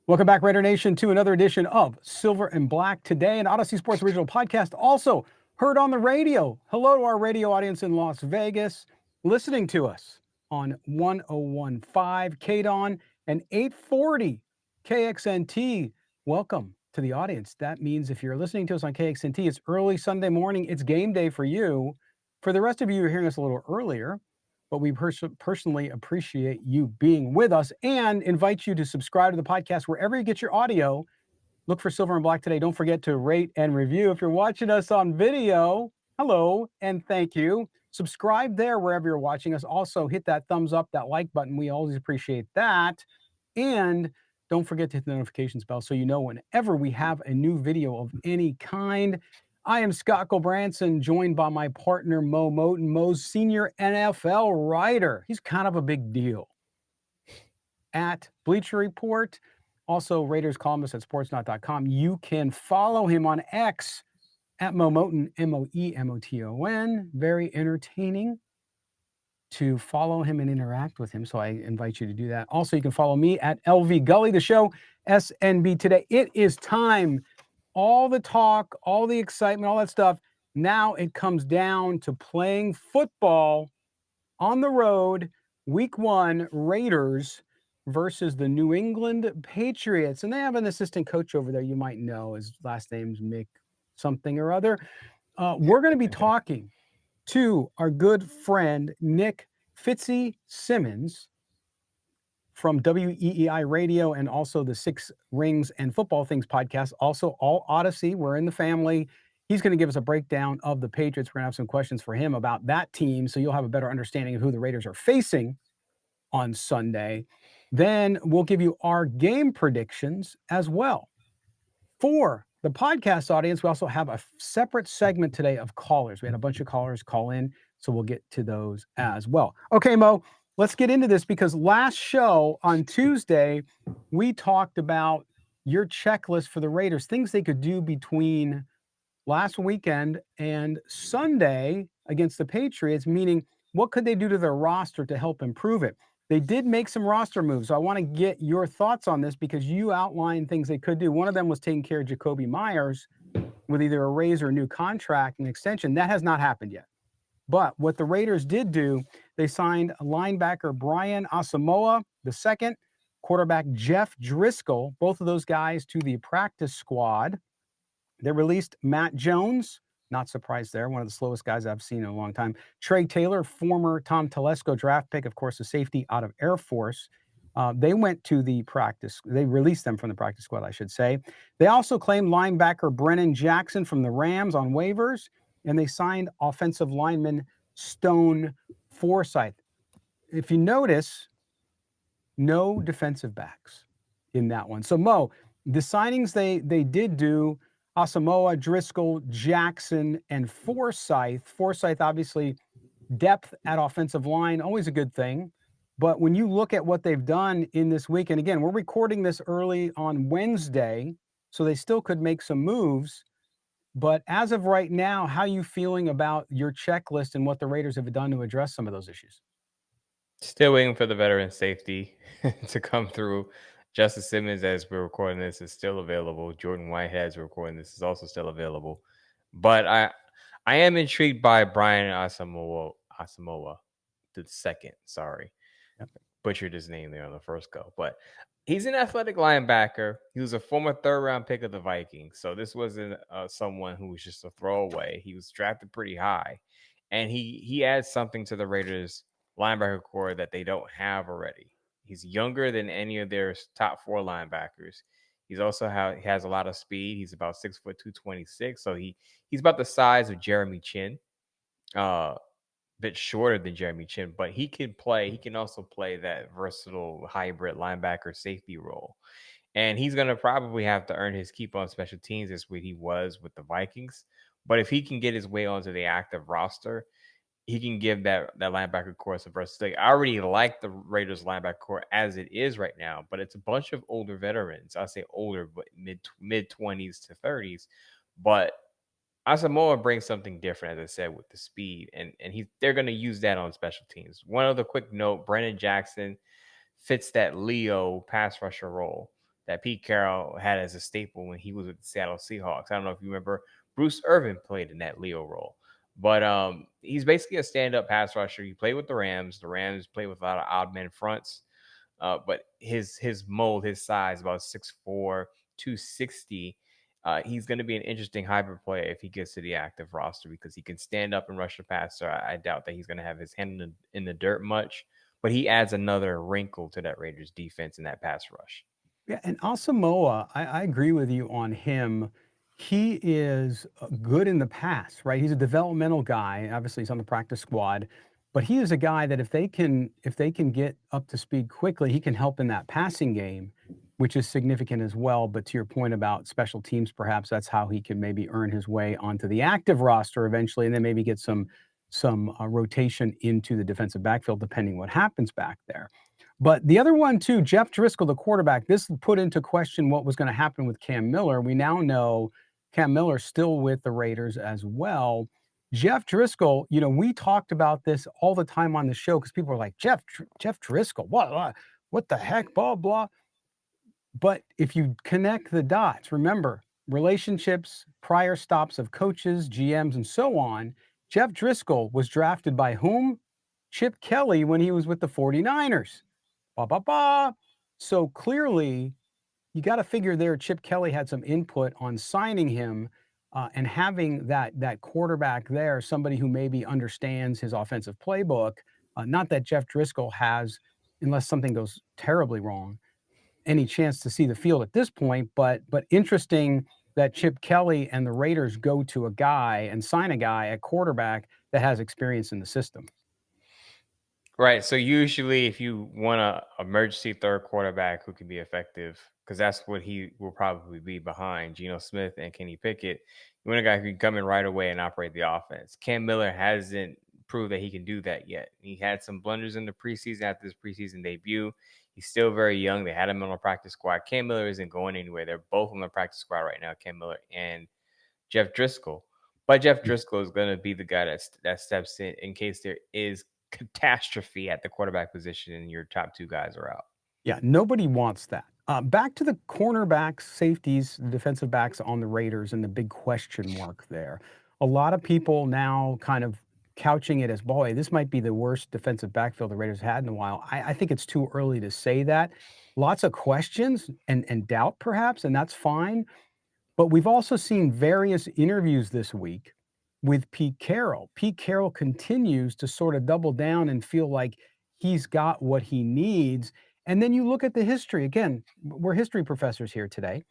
Welcome back, Raider Nation, to another edition of Silver and Black Today, an Odyssey Sports original podcast, also heard on the radio. Hello to our radio audience in Las Vegas, listening to us on 101.5 KDON and 840 KXNT. Welcome to the audience. That means if you're listening to us on KXNT, it's early Sunday morning. It's game day for you. For the rest of you, you're hearing us a little earlier, but we personally appreciate you being with us and invite you to subscribe to the podcast wherever you get your audio. Look for Silver and Black Today. Don't forget to rate and review. If you're watching us on video, hello and thank you. Subscribe there wherever you're watching us. Also, hit that thumbs up, that like button. We always appreciate that. And don't forget to hit the notifications bell so you know whenever we have a new video of any kind. I am Scott Gulbransen, joined by my partner, Mo Moton, Mo's senior NFL writer. He's kind of a big deal at Bleacher Report, also Raiders columnist at sportsnaut.com. You can follow him on X at Mo Moton, Moemoton. Very entertaining to follow him and interact with him, so I invite you to do that. Also, you can follow me at LV Gully, the show, SNB Today. It is time. All the talk, all the excitement, all that stuff. Now it comes down to playing football on the road. Week 1, Raiders versus the New England Patriots. And they have an assistant coach over there you might know. His last name's Mick something or other. We're going to be talking to our good friend, Nick Fitzy Simmons from WEEI Radio and also the Six Rings and Football Things podcast. Also, all Odyssey. We're in the family. He's going to give us a breakdown of the Patriots. We're going to have some questions for him about that team, so you'll have a better understanding of who the Raiders are facing on Sunday. Then we'll give you our game predictions as well. For the podcast audience, we also have a separate segment today of callers. We had a bunch of callers call in, so we'll get to those as well. Okay, Mo, let's get into this because last show on Tuesday, we talked about your checklist for the Raiders, things they could do between last weekend and Sunday against the Patriots, meaning what could they do to their roster to help improve it? They did make some roster moves. So I want to get your thoughts on this because you outlined things they could do. One of them was taking care of Jacoby Myers with either a raise or a new contract and extension. That has not happened yet. But what the Raiders did do, they signed linebacker Brian Asamoah II, quarterback Jeff Driscoll, both of those guys to the practice squad. They released Matt Jones, not surprised there, one of the slowest guys I've seen in a long time. Trey Taylor, former Tom Telesco draft pick, of course, a safety out of Air Force. They went to the practice. They released them from the practice squad, I should say. They also claimed linebacker Brennan Jackson from the Rams on waivers, and they signed offensive lineman Stone Forsythe. If you notice, no defensive backs in that one. So, Mo, the signings they did do, Asamoah, Driscoll, Jackson, and Forsythe. Forsythe, obviously, depth at offensive line, always a good thing. But when you look at what they've done in this week, and again, we're recording this early on Wednesday, so they still could make some moves. But as of right now, how are you feeling about your checklist and what the Raiders have done to address some of those issues? Still waiting for the veteran safety to come through. Justice Simmons, as we're recording this, is still available. Jordan Whitehead, as we're recording this, is also still available. But I am intrigued by Brian Asamoah the second. Sorry, Yep. butchered his name there on the first go. But he's an athletic linebacker. He was a former third-round pick of the Vikings. So this wasn't someone who was just a throwaway. He was drafted pretty high. And he adds something to the Raiders linebacker core that they don't have already. He's younger than any of their top 4 linebackers. He's also he has a lot of speed. He's about 6'2", 226. So he's about the size of Jeremy Chin. Bit shorter than Jeremy Chin, but he can play. He can also play that versatile hybrid linebacker safety role. And he's going to probably have to earn his keep on special teams as what he was with the Vikings. But if he can get his way onto the active roster, he can give that linebacker core some versatility. I already like the Raiders linebacker core as it is right now, but it's a bunch of older veterans. I say older, but mid 20s to 30s. But Asamoah brings something different, as I said, with the speed, and they're going to use that on special teams. One other quick note: Brennan Jackson fits that Leo pass rusher role. that Pete Carroll had as a staple when he was with the Seattle Seahawks. I don't know if you remember, Bruce Irvin played in that Leo role. But he's basically a stand-up pass rusher. He played with the Rams. The Rams play with a lot of odd man fronts. But his mold, his size, about 6'4", 260. He's going to be an interesting hybrid player if he gets to the active roster because he can stand up and rush the passer. I doubt that he's going to have his hand in the dirt much, but he adds another wrinkle to that Raiders defense in that pass rush. Yeah, and Asamoah, I agree with you on him. He is good in the pass, right? He's a developmental guy. Obviously, he's on the practice squad, but he is a guy that if they can get up to speed quickly, he can help in that passing game, which is significant as well. But to your point about special teams, perhaps that's how he can maybe earn his way onto the active roster eventually, and then maybe get some rotation into the defensive backfield, depending what happens back there. But the other one too, Jeff Driscoll, the quarterback, this put into question what was going to happen with Cam Miller. We now know Cam Miller still with the Raiders as well. Jeff Driscoll, we talked about this all the time on the show because people are like, Jeff Driscoll, what the heck, blah, blah. But if you connect the dots, remember relationships, prior stops of coaches, GMs, and so on. Jeff Driscoll was drafted by whom? Chip Kelly when he was with the 49ers. Ba, ba, ba. So clearly, you got to figure there Chip Kelly had some input on signing him and having that quarterback there, somebody who maybe understands his offensive playbook. Not that Jeff Driscoll has, unless something goes terribly wrong, any chance to see the field at this point. But interesting that Chip Kelly and the Raiders go to a guy and sign a guy at quarterback that has experience in the system. Right. So usually, if you want a emergency third quarterback who can be effective, because that's what he will probably be behind Geno Smith and Kenny Pickett, you want a guy who can come in right away and operate the offense. Cam Miller hasn't proved that he can do that yet. He had some blunders in the preseason after his preseason debut. He's still very young. They had him on the practice squad. Cam Miller isn't going anywhere. They're both on the practice squad right now, Cam Miller and Jeff Driscoll. But Jeff Driscoll is going to be the guy that steps in case there is catastrophe at the quarterback position and your top two guys are out. Yeah, nobody wants that. Back to the cornerbacks, safeties, defensive backs on the Raiders and the big question mark there. A lot of people now kind of couching it as, boy, this might be the worst defensive backfield the Raiders had in a while. I think it's too early to say that. Lots of questions and doubt, perhaps, and that's fine. But we've also seen various interviews this week with Pete Carroll. Pete Carroll continues to sort of double down and feel like he's got what he needs. And then you look at the history. Again, we're history professors here today.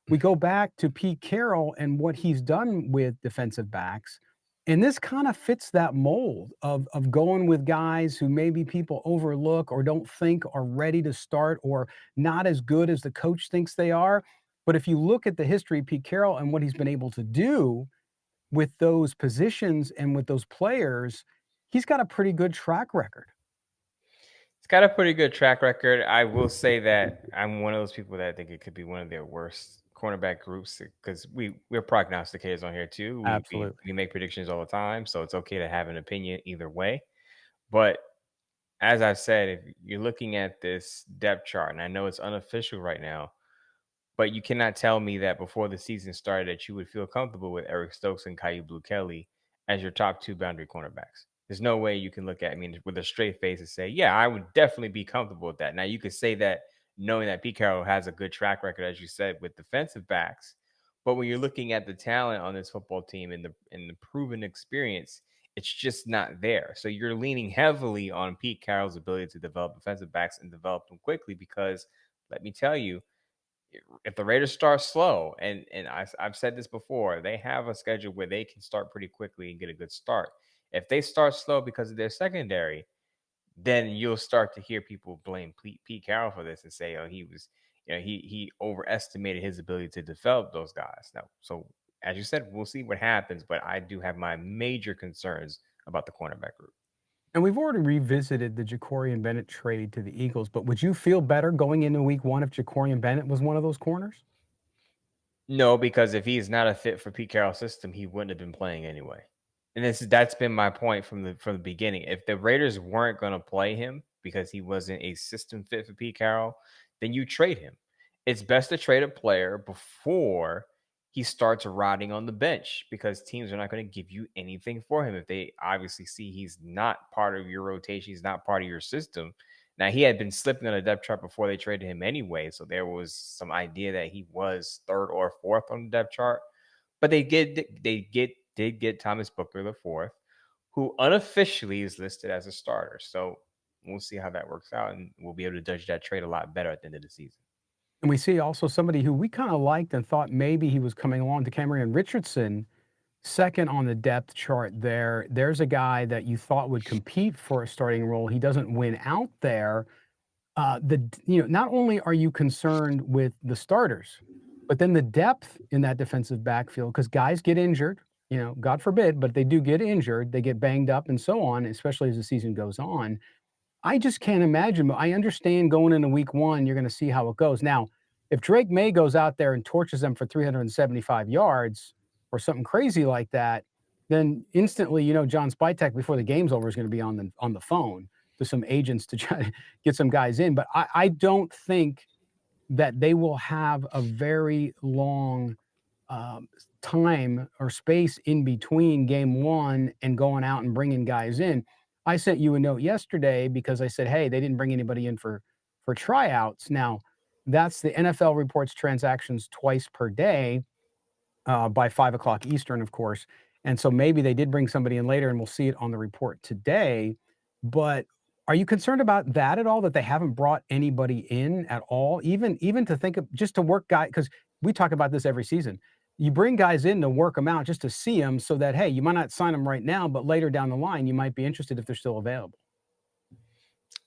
We go back to Pete Carroll and what he's done with defensive backs. And this kind of fits that mold of going with guys who maybe people overlook or don't think are ready to start or not as good as the coach thinks they are. But if you look at the history of Pete Carroll and what he's been able to do with those positions and with those players, he's got a pretty good track record. He's got a pretty good track record. I will say that I'm one of those people that think it could be one of their worst cornerback groups because we're prognosticators on here too. We Absolutely. make predictions all the time, so it's okay to have an opinion either way. But as I said, if you're looking at this depth chart, and I know it's unofficial right now, but you cannot tell me that before the season started that you would feel comfortable with Eric Stokes and Caillou Blue Kelly as your top two boundary cornerbacks. There's no way you can look at me with a straight face and say, yeah, I would definitely be comfortable with that. Now, you could say that knowing that Pete Carroll has a good track record, as you said, with defensive backs. But when you're looking at the talent on this football team and the proven experience, it's just not there. So you're leaning heavily on Pete Carroll's ability to develop defensive backs and develop them quickly because let me tell you, if the Raiders start slow, and I've said this before, they have a schedule where they can start pretty quickly and get a good start. If they start slow because of their secondary, then you'll start to hear people blame Pete Carroll for this and say, "Oh, he was, he overestimated his ability to develop those guys." Now, so as you said, we'll see what happens, but I do have my major concerns about the cornerback group. And we've already revisited the Jacorian Bennett trade to the Eagles, but would you feel better going into week one if Jacorian Bennett was one of those corners? No, because if he's not a fit for Pete Carroll's system, he wouldn't have been playing anyway. And that's been my point from the beginning. If the Raiders weren't going to play him because he wasn't a system fit for Pete Carroll, then you trade him. it's best to trade a player before he starts rotting on the bench because teams are not going to give you anything for him if they obviously see he's not part of your rotation, he's not part of your system. Now he had been slipping on a depth chart before they traded him anyway, so there was some idea that he was third or fourth on the depth chart. But did get Thomas Booker the fourth, who unofficially is listed as a starter. So we'll see how that works out, and we'll be able to judge that trade a lot better at the end of the season. And we see also somebody who we kind of liked and thought maybe he was coming along, to Cameron Richardson, second on the depth chart there. There's a guy that you thought would compete for a starting role. He doesn't win out there. Not only are you concerned with the starters, but then the depth in that defensive backfield, because guys get injured, God forbid, but they do get injured, they get banged up and so on, especially as the season goes on. I just can't imagine, but I understand going into week one, you're going to see how it goes. Now, if Drake May goes out there and torches them for 375 yards or something crazy like that, then instantly, John Spytek before the game's over is going to be on the phone to some agents to try to get some guys in. But I don't think that they will have a very long time or space in between game one and going out and bringing guys in. I sent you a note yesterday because I said, hey, they didn't bring anybody in for tryouts. Now, that's the NFL reports transactions twice per day by 5 o'clock Eastern, of course. And so maybe they did bring somebody in later and we'll see it on the report today. But are you concerned about that at all, that they haven't brought anybody in at all? Even to think of just to work guy, because we talk about this every season. You bring guys in to work them out just to see them so that, hey, you might not sign them right now, but later down the line, you might be interested if they're still available.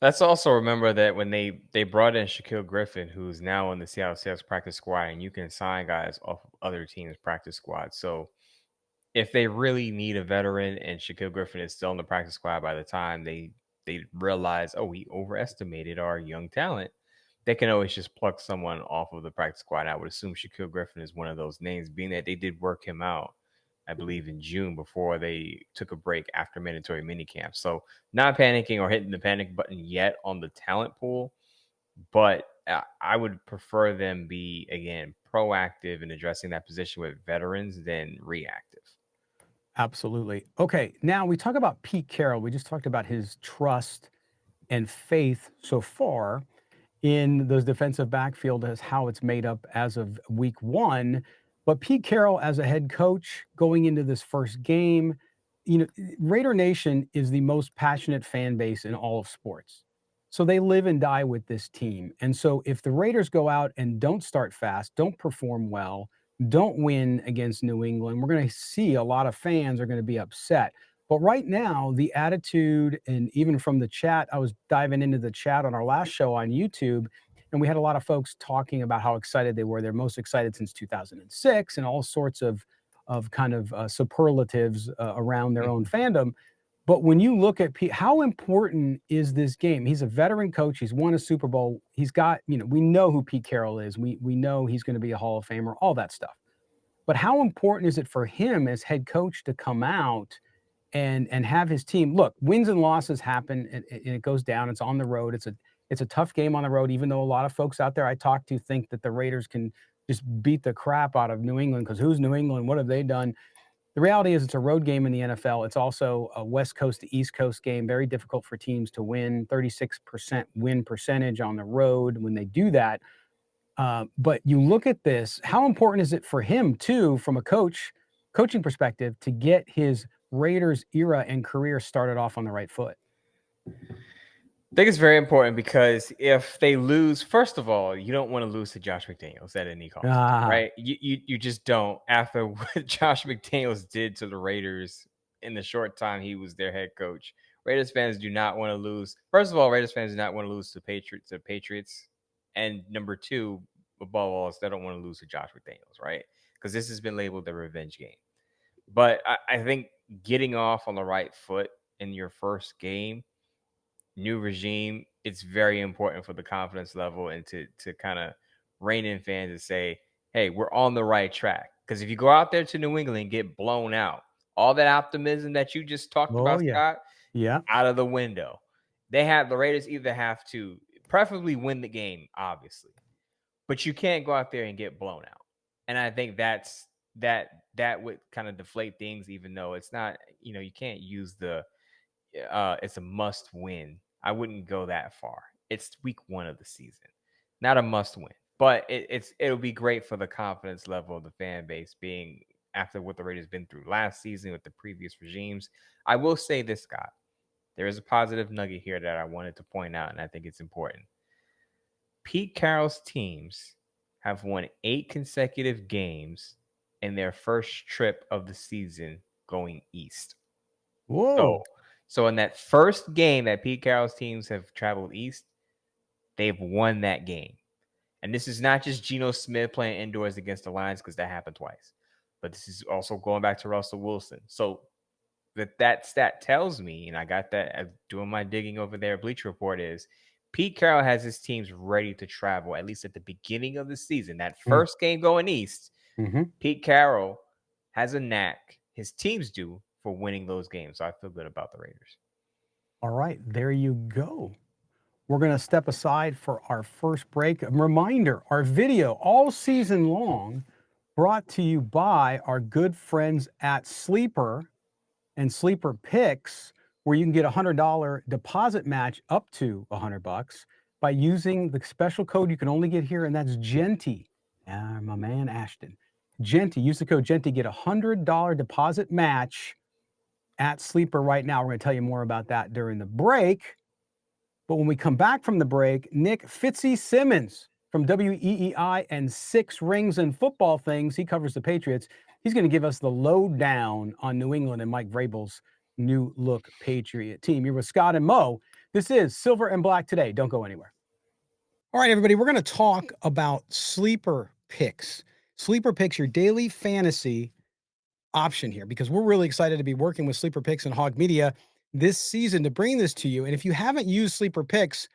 Let's also remember that when they brought in Shaquille Griffin, who's now on the Seattle Seahawks practice squad, and you can sign guys off of other teams' practice squad. So if they really need a veteran and Shaquille Griffin is still in the practice squad by the time they realize, oh, we overestimated our young talent, they can always just pluck someone off of the practice squad. I would assume Shaquille Griffin is one of those names, being that they did work him out, I believe, in June before they took a break after mandatory minicamp. So not panicking or hitting the panic button yet on the talent pool, but I would prefer them be, again, proactive in addressing that position with veterans than reactive. Absolutely. Okay, now we talk about Pete Carroll. We just talked about his trust and faith so far in those defensive backfield as how it's made up as of week one. But Pete Carroll, as a head coach going into this first game, Raider Nation is the most passionate fan base in all of sports. So they live and die with this team. And so if the Raiders go out and don't start fast, don't perform well, don't win against New England, we're going to see a lot of fans are going to be upset. But right now, the attitude, and even from the chat, I was diving into the chat on our last show on YouTube, and we had a lot of folks talking about how excited they were. They're most excited since 2006, and all sorts of kind of superlatives around their own fandom. But when you look at how important is this game? He's a veteran coach. He's won a Super Bowl. He's got, we know who Pete Carroll is. We know he's going to be a Hall of Famer, all that stuff. But how important is it for him as head coach to come out and have his team look? Wins and losses happen, and it goes down. It's on the road. It's a tough game on the road, even though a lot of folks out there I talk to think that the Raiders can just beat the crap out of New England, because who's New England? What have they done? The reality is it's a road game in the NFL. It's also a West Coast to East Coast game, very difficult for teams to win, 36% win percentage on the road when they do that. But you look at this, how important is it for him too, from a coaching perspective, to get his Raiders era and career started off on the right foot? I think it's very important because if they lose, first of all, you don't want to lose to Josh McDaniels at any cost, Ah, right? You just don't. After what Josh McDaniels did to the Raiders in the short time he was their head coach, Raiders fans do not want to lose. First of all, Raiders fans do not want to lose to Patriots, and number two, above all, is they don't want to lose to Josh McDaniels, right? Because this has been labeled the revenge game. But I think getting off on the right foot in your first game, new regime, it's very important for the confidence level and to kind of rein in fans and say, hey, we're on the right track. Because if you go out there to New England and get blown out, all that optimism that you just talked oh about, yeah, Scott, yeah. out of the window. The Raiders either have to preferably win the game, obviously, but you can't go out there and get blown out. And I think that would kind of deflate things, even though it's not, you can't use it's a must win. I wouldn't go that far. It's week 1 of the season, not a must win, but it'll be great for the confidence level of the fan base being after what the Raiders been through last season with the previous regimes. I will say this, Scott. There is a positive nugget here that I wanted to point out, and I think it's important. Pete Carroll's teams have won 8 consecutive games in their first trip of the season going east. Whoa. So in that first game that Pete Carroll's teams have traveled east, they've won that game. And this is not just Geno Smith playing indoors against the Lions, because that happened twice. But this is also going back to Russell Wilson. So that stat tells me, and I got that doing my digging over there at Bleacher Report, is Pete Carroll has his teams ready to travel, at least at the beginning of the season. That first game going east, Pete Carroll has a knack, his teams do, for winning those games. So I feel good about the Raiders. All right, there you go. We're going to step aside for our first break. A reminder, our video all season long brought to you by our good friends at Sleeper and Sleeper Picks, where you can get a $100 deposit match up to $100 by using the special code you can only get here, and that's GENTY. My man Ashton. GENTY. Use the code GENTY. Get a $100 deposit match at Sleeper right now. We're going to tell you more about that during the break. But when we come back from the break, Nick Fitzy Simmons from WEEI and Six Rings and Football Things, he covers the Patriots. He's going to give us the lowdown on New England and Mike Vrabel's new look Patriot team. You're with Scott and Mo. This is Silver and Black Today. Don't go anywhere. All right, everybody, we're going to talk about Sleeper Picks. Sleeper Picks, your daily fantasy option here, because we're really excited to be working with Sleeper Picks and Hog Media this season to bring this to you. And if you haven't used Sleeper Picks,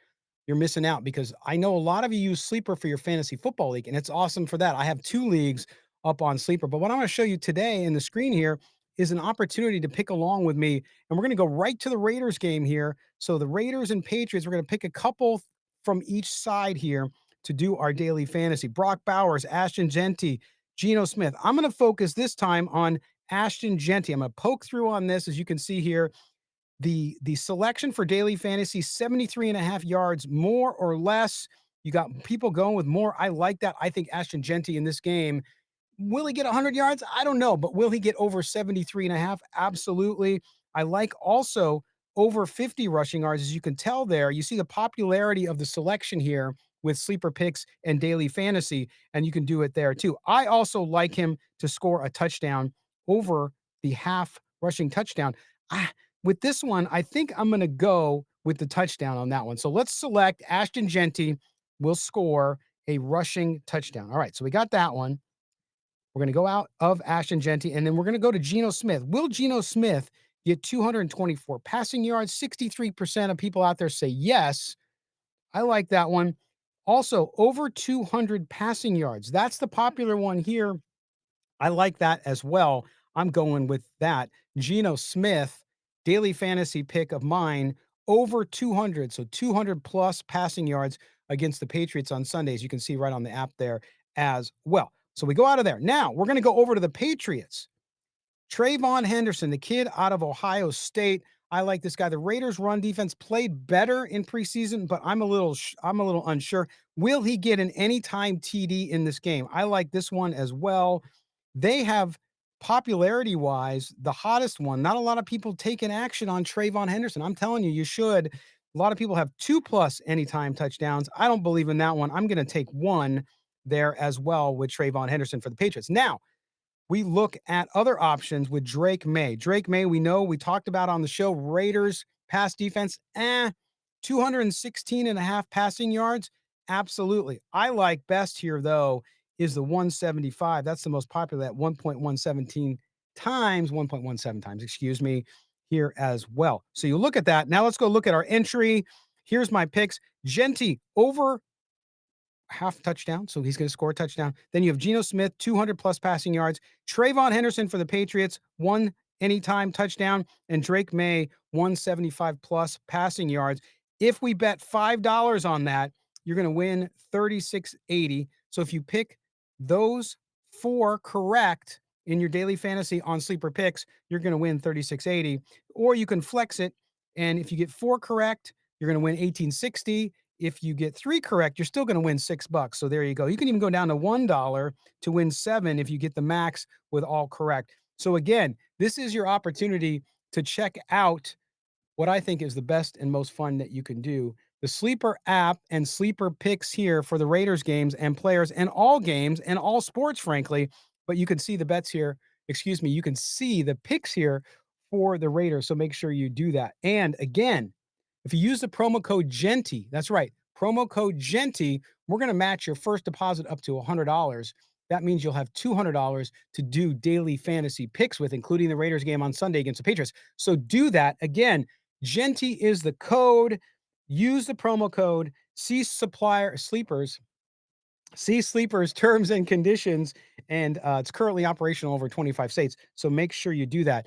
you're missing out, because I know a lot of you use Sleeper for your fantasy football league, and it's awesome for that. I have 2 leagues up on Sleeper, but what I'm going to show you today in the screen here is an opportunity to pick along with me, and we're going to go right to the Raiders game here. So the Raiders and Patriots, we're going to pick a couple from each side here to do our daily fantasy. Brock Bowers, Ashton Genty, Geno Smith. I'm going to focus this time on Ashton Genty. I'm going to poke through on this. As you can see here, the selection for daily fantasy, 73.5 yards, more or less. You got people going with more. I like that. I think Ashton Genty in this game, will he get 100 yards? I don't know, but will he get over 73.5? Absolutely. I like also over 50 rushing yards. As you can tell there, you see the popularity of the selection here with Sleeper Picks and daily fantasy, and you can do it there too. I also like him to score a touchdown over the half rushing touchdown. With this one, I think I'm going to go with the touchdown on that one. So let's select Ashton Genty will score a rushing touchdown. All right, so we got that one. We're going to go out of Ashton Genty, and then we're going to go to Geno Smith. Will Geno Smith get 224 passing yards? 63% of people out there say yes. I like that one. Also, over 200 passing yards. That's the popular one here. I like that as well. I'm going with that. Geno Smith, daily fantasy pick of mine, over 200. So 200 plus passing yards against the Patriots on Sundays. You can see right on the app there as well. So we go out of there. Now we're going to go over to the Patriots. Trayvon Henderson, the kid out of Ohio State. I like this guy. The Raiders' run defense played better in preseason, but I'm a little unsure. Will he get an anytime TD in this game? I like this one as well. They have popularity wise the hottest one. Not a lot of people taking action on Trayvon Henderson. I'm telling you, you should. A lot of people have 2+ anytime touchdowns. I don't believe in that one. I'm going to take one there as well with Trayvon Henderson for the Patriots. Now, we look at other options with Drake May. Drake May, we know we talked about on the show, Raiders pass defense, 216.5 passing yards. Absolutely. I like best here, though, is the 175. That's the most popular at 1.117 times, excuse me, here as well. So you look at that. Now let's go look at our entry. Here's my picks. Genty over half touchdown. So he's going to score a touchdown. Then you have Geno Smith, 200 plus passing yards. Trayvon Henderson for the Patriots, 1 anytime touchdown. And Drake May, 175 plus passing yards. If we bet $5 on that, you're going to win $36.80. So if you pick those 4 correct in your daily fantasy on sleeper picks, you're going to win 3680. Or you can flex it. And if you get 4 correct, you're going to win 1860. If you get 3 correct, you're still going to win $6. So there you go. You can even go down to $1 to win 7 if you get the max with all correct. So again, this is your opportunity to check out what I think is the best and most fun that you can do. The Sleeper app and Sleeper picks here for the Raiders games and players and all games and all sports, frankly. But you can see the bets here. Excuse me. You can see the picks here for the Raiders. So make sure you do that. And again, if you use the promo code GENTY, that's right, promo code GENTY, we're going to match your first deposit up to $100. That means you'll have $200 to do daily fantasy picks with, including the Raiders game on Sunday against the Patriots. So do that. Again, GENTY is the code. Use the promo code. See Sleepers terms and conditions, and it's currently operational over 25 states. So make sure you do that.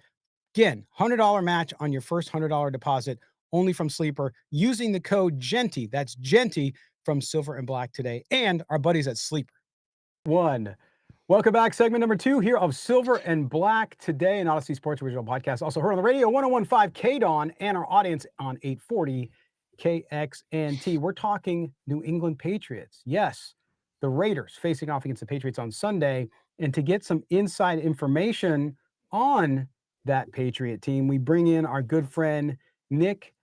Again, $100 match on your first $100 deposit, only from Sleeper, using the code GENTY. That's GENTY from Silver and Black today, and our buddies at Sleeper. Welcome back. Segment number 2 here of Silver and Black today, an Odyssey Sports Original podcast. Also heard on the radio, 1015 KDON, and our audience on 840 KXNT. We're talking New England Patriots. Yes, the Raiders facing off against the Patriots on Sunday. And to get some inside information on that Patriot team, we bring in our good friend Nick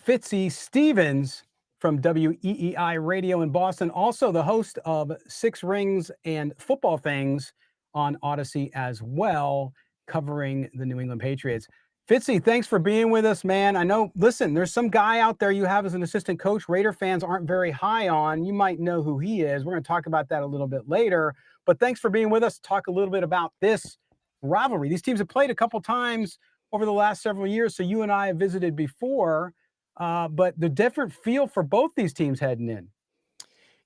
Fitzy Stevens from WEEI Radio in Boston, also the host of Six Rings and Football Things on Odyssey as well, covering the New England Patriots. Fitzy, thanks for being with us, man. I know, listen, there's some guy out there you have as an assistant coach Raider fans aren't very high on. You might know who he is. We're going to talk about that a little bit later. But thanks for being with us to talk a little bit about this rivalry. These teams have played a couple times over the last several years, so you and I have visited before. But the different feel for both these teams heading in.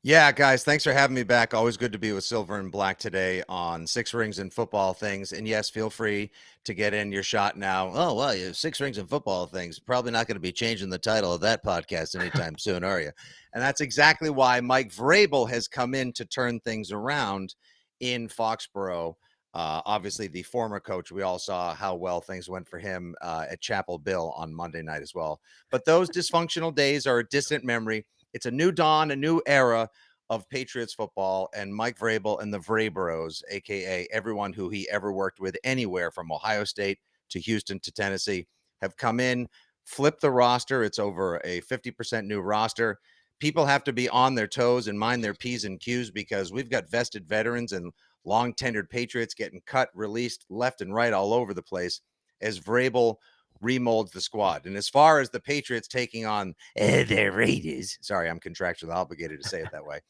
Yeah, guys, thanks for having me back. Always good to be with Silver and Black today on Six Rings and Football Things. And yes, feel free to get in your shot now. Oh, well, you have Six Rings and Football Things. Probably not going to be changing the title of that podcast anytime soon, are you? And that's exactly why Mike Vrabel has come in to turn things around in Foxborough. Obviously, the former coach, we all saw how well things went for him at Chapel Bill on Monday night as well. But those dysfunctional days are a distant memory. It's a new dawn, a new era of Patriots football, and Mike Vrabel and the Vrabros, a.k.a. everyone who he ever worked with anywhere from Ohio State to Houston to Tennessee, have come in, flipped the roster. It's over a 50% new roster. People have to be on their toes and mind their P's and Q's because we've got vested veterans and long-tenured Patriots getting cut, released left and right all over the place as Vrabel remolds the squad. And as far as the Patriots taking on the Raiders, sorry, I'm contractually obligated to say it that way.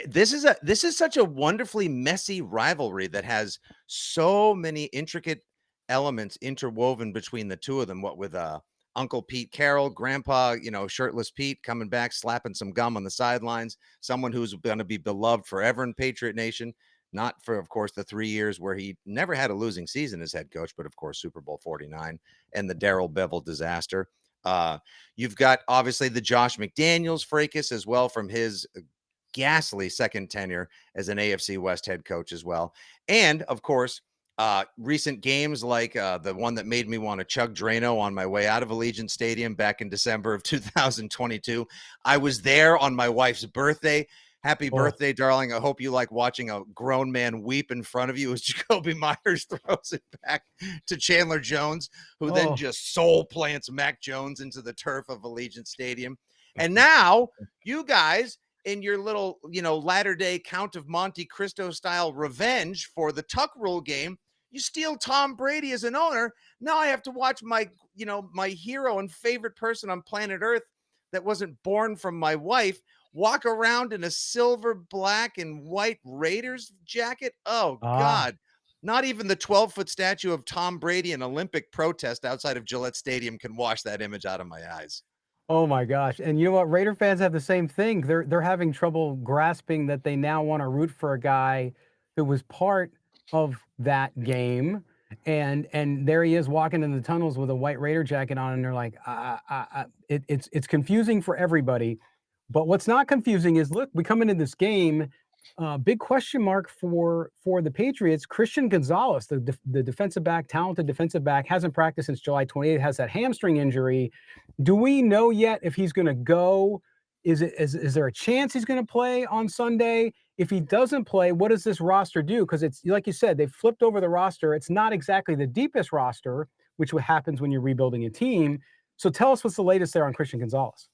This is such a wonderfully messy rivalry that has so many intricate elements interwoven between the two of them. What with Uncle Pete Carroll, Grandpa, shirtless Pete coming back, slapping some gum on the sidelines, someone who's going to be beloved forever in Patriot Nation. Not for, of course, the 3 years where he never had a losing season as head coach, but of course, Super Bowl 49 and the Darrell Bevel disaster. You've got obviously the Josh McDaniels fracas as well from his ghastly second tenure as an AFC West head coach as well. And of course, recent games like the one that made me want to chug Drano on my way out of Allegiant Stadium back in December of 2022. I was there on my wife's birthday. Happy birthday, darling. I hope you like watching a grown man weep in front of you as Jacoby Myers throws it back to Chandler Jones, who then just soul plants Mac Jones into the turf of Allegiant Stadium. And now you guys in your little, latter-day Count of Monte Cristo style revenge for the Tuck Rule game, you steal Tom Brady as an owner. Now I have to watch my hero and favorite person on planet Earth that wasn't born from my wife walk around in a silver, black, and white Raiders jacket. Oh, God. Not even the 12-foot statue of Tom Brady in Olympic protest outside of Gillette Stadium can wash that image out of my eyes. Oh, my gosh. And you know what? Raider fans have the same thing. They're having trouble grasping that they now want to root for a guy who was part of that game. And there he is walking in the tunnels with a white Raider jacket on, and they're like, it's confusing for everybody. But what's not confusing is, look, we come into this game, big question mark for the Patriots. Christian Gonzalez, the defensive back, talented defensive back, hasn't practiced since July 28th, has that hamstring injury. Do we know yet if he's going to go? Is there a chance he's going to play on Sunday? If he doesn't play, what does this roster do? Because it's like you said, they've flipped over the roster. It's not exactly the deepest roster, which happens when you're rebuilding a team. So tell us what's the latest there on Christian Gonzalez.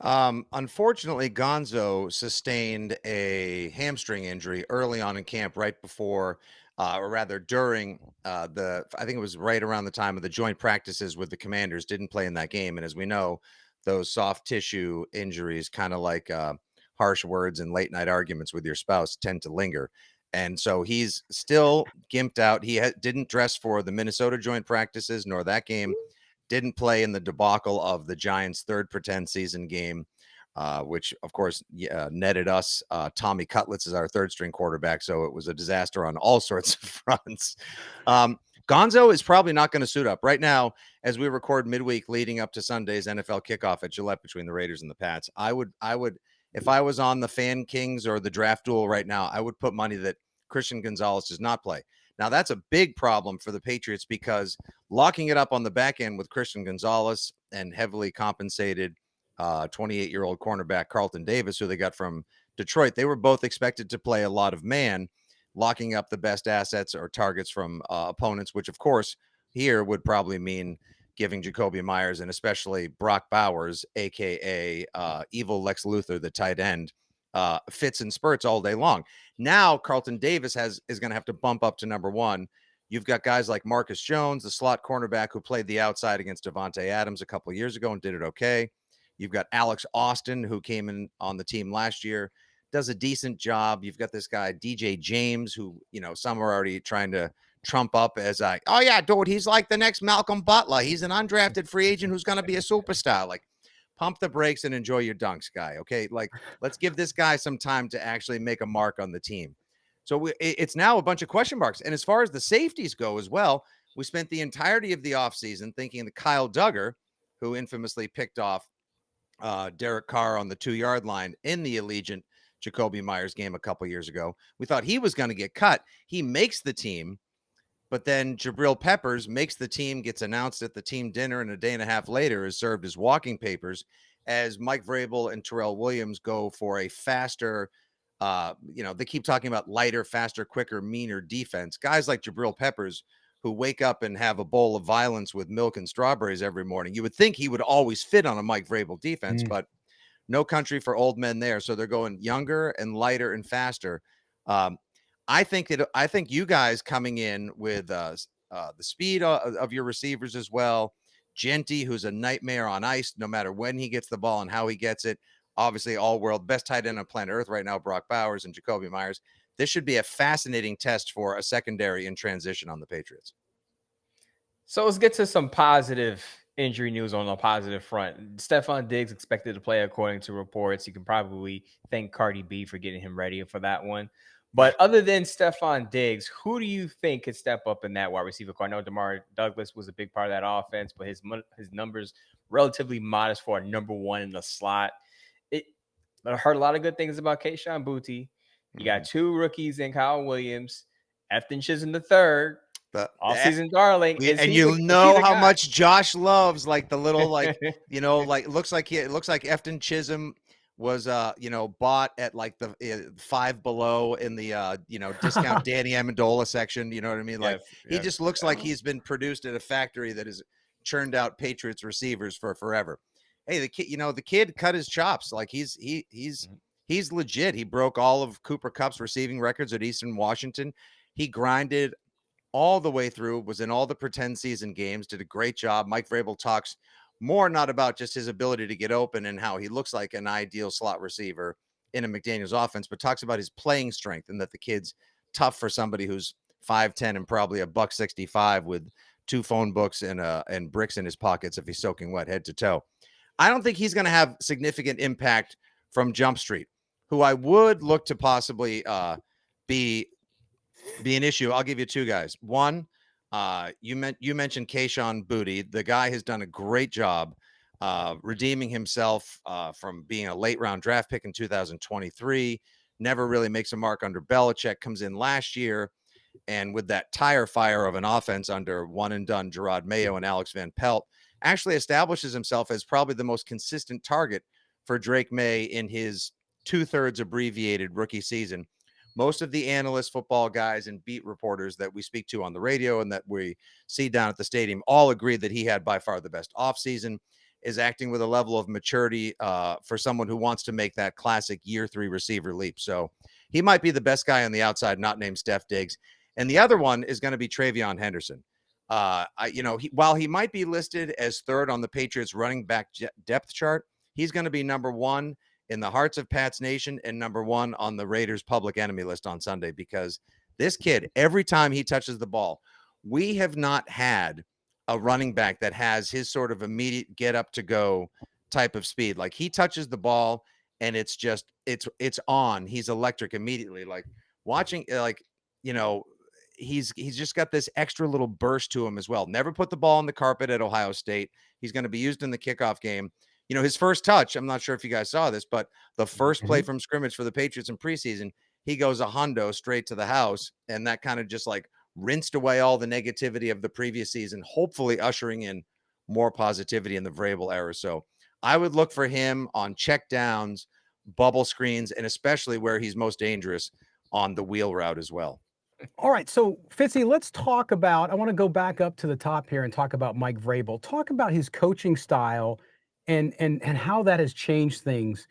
Unfortunately, Gonzo sustained a hamstring injury early on in camp, right before, or rather during I think it was right around the time of the joint practices with the Commanders. Didn't play in that game, and as we know, those soft tissue injuries, kind of like harsh words and late night arguments with your spouse, tend to linger. And so he's still gimped out. He didn't dress for the Minnesota joint practices nor that game. Didn't play in the debacle of the Giants' third pretend season game, which, of course, netted us Tommy Cutlets as our third string quarterback. So it was a disaster on all sorts of fronts. Gonzo is probably not going to suit up right now as we record midweek leading up to Sunday's NFL kickoff at Gillette between the Raiders and the Pats. I would, if I was on the Fan Kings or the Draft Duel right now, I would put money that Christian Gonzalez does not play. Now, that's a big problem for the Patriots because locking it up on the back end with Christian Gonzalez and heavily compensated 28-year-old cornerback Carlton Davis, who they got from Detroit, they were both expected to play a lot of man, locking up the best assets or targets from opponents, which, of course, here would probably mean giving Jacoby Myers and especially Brock Bowers, a.k.a. Evil Lex Luthor, the tight end, fits and spurts all day long. Now Carlton Davis is going to have to bump up to number one. You've got guys like Marcus Jones, the slot cornerback who played the outside against Devontae Adams a couple of years ago and did it okay. You've got Alex Austin, who came in on the team last year, does a decent job. You've got this guy, DJ James, who, some are already trying to trump up as oh yeah, dude, he's like the next Malcolm Butler. He's an undrafted free agent who's going to be a superstar. Like, pump the brakes and enjoy your dunks, guy. Okay. Like, let's give this guy some time to actually make a mark on the team. So it's now a bunch of question marks. And as far as the safeties go as well, we spent the entirety of the offseason thinking that Kyle Duggar, who infamously picked off Derek Carr on the 2-yard line in the Allegiant Jacoby Myers game a couple years ago, we thought he was going to get cut. He makes the team. But then Jabril Peppers makes the team, gets announced at the team dinner, and a day and a half later is served as walking papers as Mike Vrabel and Terrell Williams go for a faster, they keep talking about lighter, faster, quicker, meaner defense. Guys like Jabril Peppers who wake up and have a bowl of violence with milk and strawberries every morning. You would think he would always fit on a Mike Vrabel defense, but no country for old men there. So they're going younger and lighter and faster. I think you guys coming in with the speed of your receivers as well. Genty, who's a nightmare on ice, no matter when he gets the ball and how he gets it. Obviously, all world best tight end on planet Earth right now, Brock Bowers and Jacoby Myers. This should be a fascinating test for a secondary in transition on the Patriots. So let's get to some positive injury news on a positive front. Stephon Diggs expected to play according to reports. You can probably thank Cardi B for getting him ready for that one. But other than Stephon Diggs, who do you think could step up in that wide receiver core? I know DeMar Douglas was a big part of that offense, but his numbers relatively modest for a number one in the slot. I heard a lot of good things about Kayshon Boutte. You got two rookies in Kyle Williams, Efton Chisholm III, all-season darling. How much Josh loves like the little like it looks like Efton Chisholm was bought at like the Five Below in the discount Danny Amendola section. You know what I mean? Like he just looks like he's been produced at a factory that has churned out Patriots receivers for forever. Hey, the kid cut his chops. Like he's legit. He broke all of Cooper Kupp's receiving records at Eastern Washington. He grinded all the way through, was in all the pretend season games, did a great job. Mike Vrabel talks more not about just his ability to get open and how he looks like an ideal slot receiver in a McDaniels offense, but talks about his playing strength and that the kid's tough for somebody who's 5'10" and probably $165 with 2 phone books and bricks in his pockets if he's soaking wet head to toe. I don't think he's going to have significant impact from Jump Street, who I would look to possibly be an issue. I'll give you 2 guys. One, you mentioned Kayshon Boutte. The guy has done a great job redeeming himself from being a late round draft pick in 2023, never really makes a mark under Belichick, comes in last year, and with that tire fire of an offense under one and done Gerard Mayo and Alex Van Pelt, actually establishes himself as probably the most consistent target for Drake May in his 2/3 abbreviated rookie season. Most of the analysts, football guys, and beat reporters that we speak to on the radio and that we see down at the stadium all agree that he had by far the best offseason, is acting with a level of maturity for someone who wants to make that classic year 3 receiver leap. So he might be the best guy on the outside, not named Steph Diggs. And the other one is going to be Travion Henderson. While he might be listed as third on the Patriots running back depth chart, he's going to be number 1 in the hearts of Pats Nation and number 1 on the Raiders public enemy list on Sunday, because this kid, every time he touches the ball, we have not had a running back that has his sort of immediate get up to go type of speed. Like, he touches the ball and it's on. He's electric immediately. Like, watching, he's just got this extra little burst to him as well. Never put the ball on the carpet at Ohio State. He's going to be used in the kickoff game. His first touch, I'm not sure if you guys saw this, but the first play from scrimmage for the Patriots in preseason, he goes a hundo straight to the house, and that kind of just like rinsed away all the negativity of the previous season, hopefully ushering in more positivity in the Vrabel era. So I would look for him on check downs, bubble screens, and especially where he's most dangerous on the wheel route as well. All right, so Fitzy, let's talk about, I want to go back up to the top here and talk about Mike Vrabel. Talk about his coaching style and how that has changed things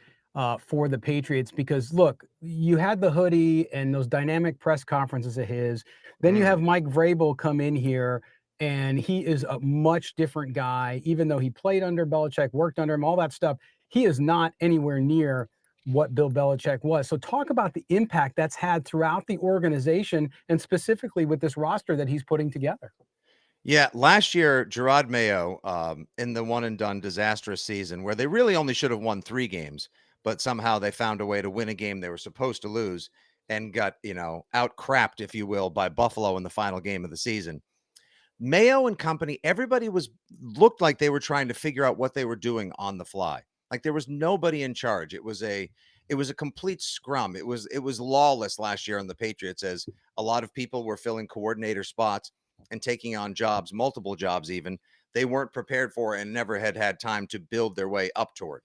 for the Patriots. Because look, you had the hoodie and those dynamic press conferences of his. Then you have Mike Vrabel come in here, and he is a much different guy. Even though he played under Belichick, worked under him, all that stuff, he is not anywhere near what Bill Belichick was. So talk about the impact that's had throughout the organization, and specifically with this roster that he's putting together. Yeah, last year, Gerard Mayo, in the one and done disastrous season where they really only should have won 3 games, but somehow they found a way to win a game they were supposed to lose and got, out crapped, if you will, by Buffalo in the final game of the season. Mayo and company, everybody looked like they were trying to figure out what they were doing on the fly. Like, there was nobody in charge. It was a complete scrum. It was lawless last year on the Patriots, as a lot of people were filling coordinator spots and taking on jobs, multiple jobs even, they weren't prepared for and never had time to build their way up toward.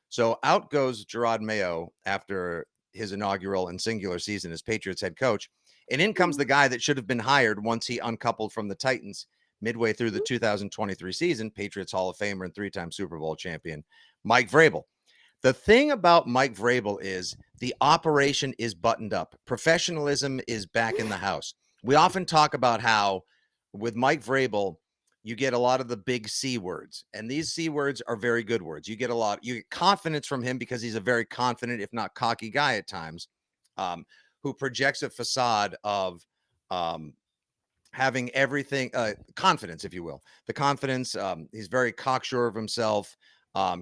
So out goes Gerard Mayo after his inaugural and singular season as Patriots head coach. And in comes the guy that should have been hired once he uncoupled from the Titans midway through the 2023 season, Patriots Hall of Famer and 3-time Super Bowl champion, Mike Vrabel. The thing about Mike Vrabel is the operation is buttoned up. Professionalism is back in the house. We often talk about how with Mike Vrabel, you get a lot of the big C words, and these C words are very good words. You get confidence from him because he's a very confident, if not cocky guy at times, who projects a facade of having everything, confidence, if you will. The confidence, he's very cocksure of himself.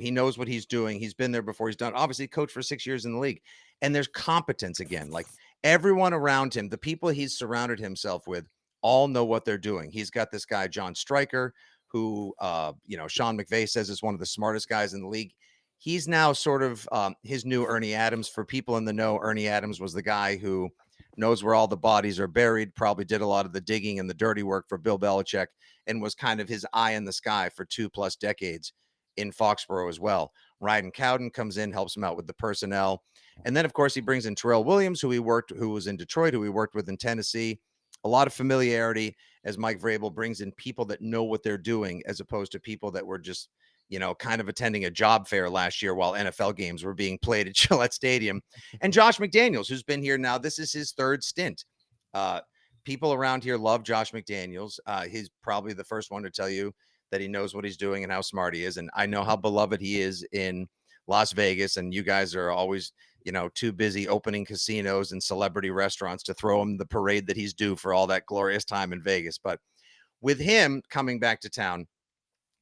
He knows what he's doing. He's been there before. He's done, obviously, coached for 6 years in the league. And there's competence again. Like, everyone around him, the people he's surrounded himself with, all know what they're doing. He's got this guy, John Stryker, who, Sean McVay says is one of the smartest guys in the league. He's now sort of his new Ernie Adams. For people in the know, Ernie Adams was the guy who knows where all the bodies are buried, probably did a lot of the digging and the dirty work for Bill Belichick, and was kind of his eye in the sky for 2+ decades in Foxborough as well. Ryan Cowden comes in, helps him out with the personnel. And then, of course, he brings in Terrell Williams, who was in Detroit, who he worked with in Tennessee. A lot of familiarity as Mike Vrabel brings in people that know what they're doing, as opposed to people that were just, kind of attending a job fair last year while NFL games were being played at Gillette Stadium. And Josh McDaniels, who's been here now, this is his 3rd stint. People around here love Josh McDaniels. He's probably the first one to tell you that he knows what he's doing and how smart he is. And I know how beloved he is in Las Vegas. And you guys are always, too busy opening casinos and celebrity restaurants to throw him the parade that he's due for all that glorious time in Vegas. But with him coming back to town,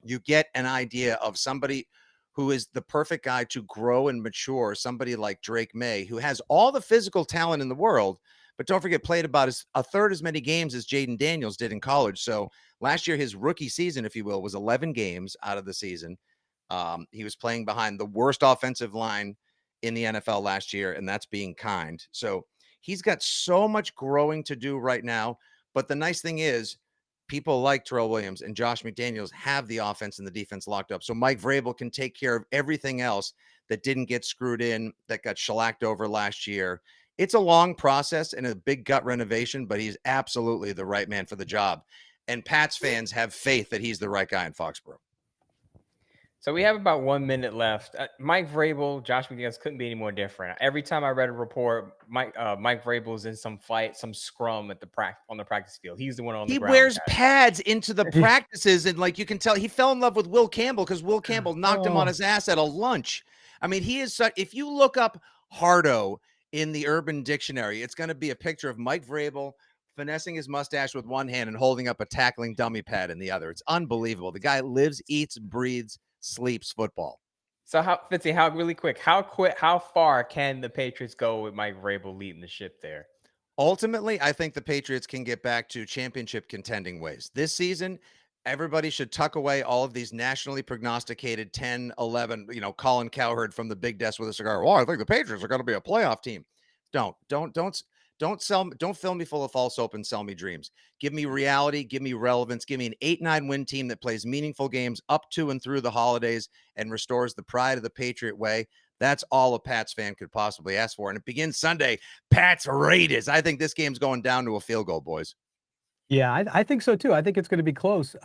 you get an idea of somebody who is the perfect guy to grow and mature. Somebody like Drake May, who has all the physical talent in the world, but don't forget, played about a third as many games as Jaden Daniels did in college. So last year, his rookie season, if you will, was 11 games out of the season. He was playing behind the worst offensive line in the NFL last year, and that's being kind. So he's got so much growing to do right now. But the nice thing is, people like Terrell Williams and Josh McDaniels have the offense and the defense locked up. So Mike Vrabel can take care of everything else that didn't get screwed in, that got shellacked over last year. It's a long process and a big gut renovation, but he's absolutely the right man for the job. And Pats fans have faith that he's the right guy in Foxborough. So we have about 1 minute left. Mike Vrabel, Josh McDaniels couldn't be any more different. Every time I read a report, Mike Vrabel's in some fight, some scrum at on the practice field. He's the one on the He ground. wears pads into the practices, and like you can tell, he fell in love with Will Campbell because Will Campbell knocked him on his ass at a lunch. I mean, he is such. If you look up Hardo in the Urban Dictionary, it's going to be a picture of Mike Vrabel finessing his mustache with one hand and holding up a tackling dummy pad in the other. It's unbelievable. The guy lives, eats, breathes, sleeps football. So Fitzy, how far can the Patriots go with Mike Vrabel leading the ship there? Ultimately, I think the Patriots can get back to championship contending ways. This season, everybody should tuck away all of these nationally prognosticated 10, 11, Colin Cowherd from the big desk with a cigar. Well, I think the Patriots are going to be a playoff team. Don't fill me full of false hope and sell me dreams. Give me reality, give me relevance, give me an 8-9 win team that plays meaningful games up to and through the holidays and restores the pride of the Patriot way. That's all a Pats fan could possibly ask for. And it begins Sunday. Pats Raiders. I think this game's going down to a field goal, boys. Yeah, I think so too. I think it's going to be close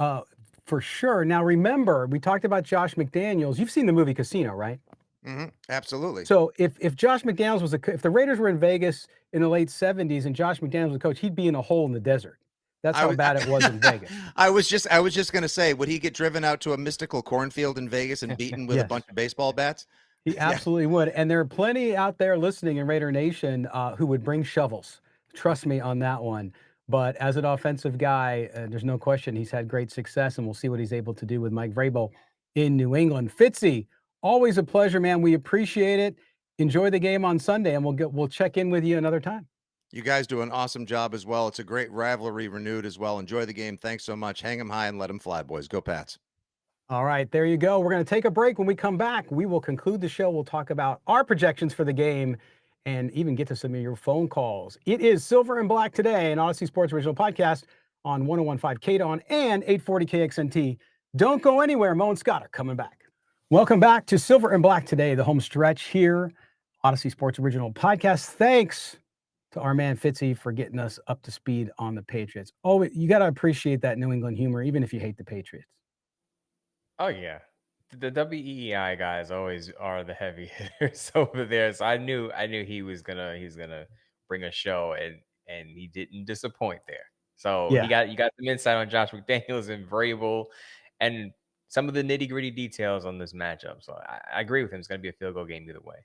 for sure. Now, remember, we talked about Josh McDaniels. You've seen the movie Casino, right? Mm-hmm. Absolutely. So if Josh McDaniels was if the Raiders were in Vegas in the late 70s and Josh McDaniels was a coach, he'd be in a hole in the desert. That's how bad it was in Vegas. I was just going to say, would he get driven out to a mystical cornfield in Vegas and beaten with a bunch of baseball bats? He absolutely would. And there are plenty out there listening in Raider Nation who would bring shovels. Trust me on that one. But as an offensive guy, there's no question he's had great success, and we'll see what he's able to do with Mike Vrabel in New England. Fitzy, always a pleasure, man. We appreciate it. Enjoy the game on Sunday, and we'll check in with you another time. You guys do an awesome job as well. It's a great rivalry renewed as well. Enjoy the game. Thanks so much. Hang them high and let them fly, boys. Go Pats. All right, there you go. We're going to take a break. When we come back, we will conclude the show. We'll talk about our projections for the game and even get to some of your phone calls. It is Silver and Black Today, an Odyssey Sports original podcast on 101.5 KDON and 840 KXNT. Don't go anywhere. Mo and Scott are coming back. Welcome back to Silver and Black Today, the home stretch here, Odyssey Sports original podcast. Thanks to our man Fitzy for getting us up to speed on the Patriots. Oh, you got to appreciate that New England humor, even if you hate the Patriots. Oh yeah, the WEEI guys always are the heavy hitters over there. So I knew he was gonna bring a show, and he didn't disappoint there. So you got some insight on Josh McDaniels and Vrabel, and some of the nitty gritty details on this matchup. So I agree with him. It's gonna be a field goal game either way.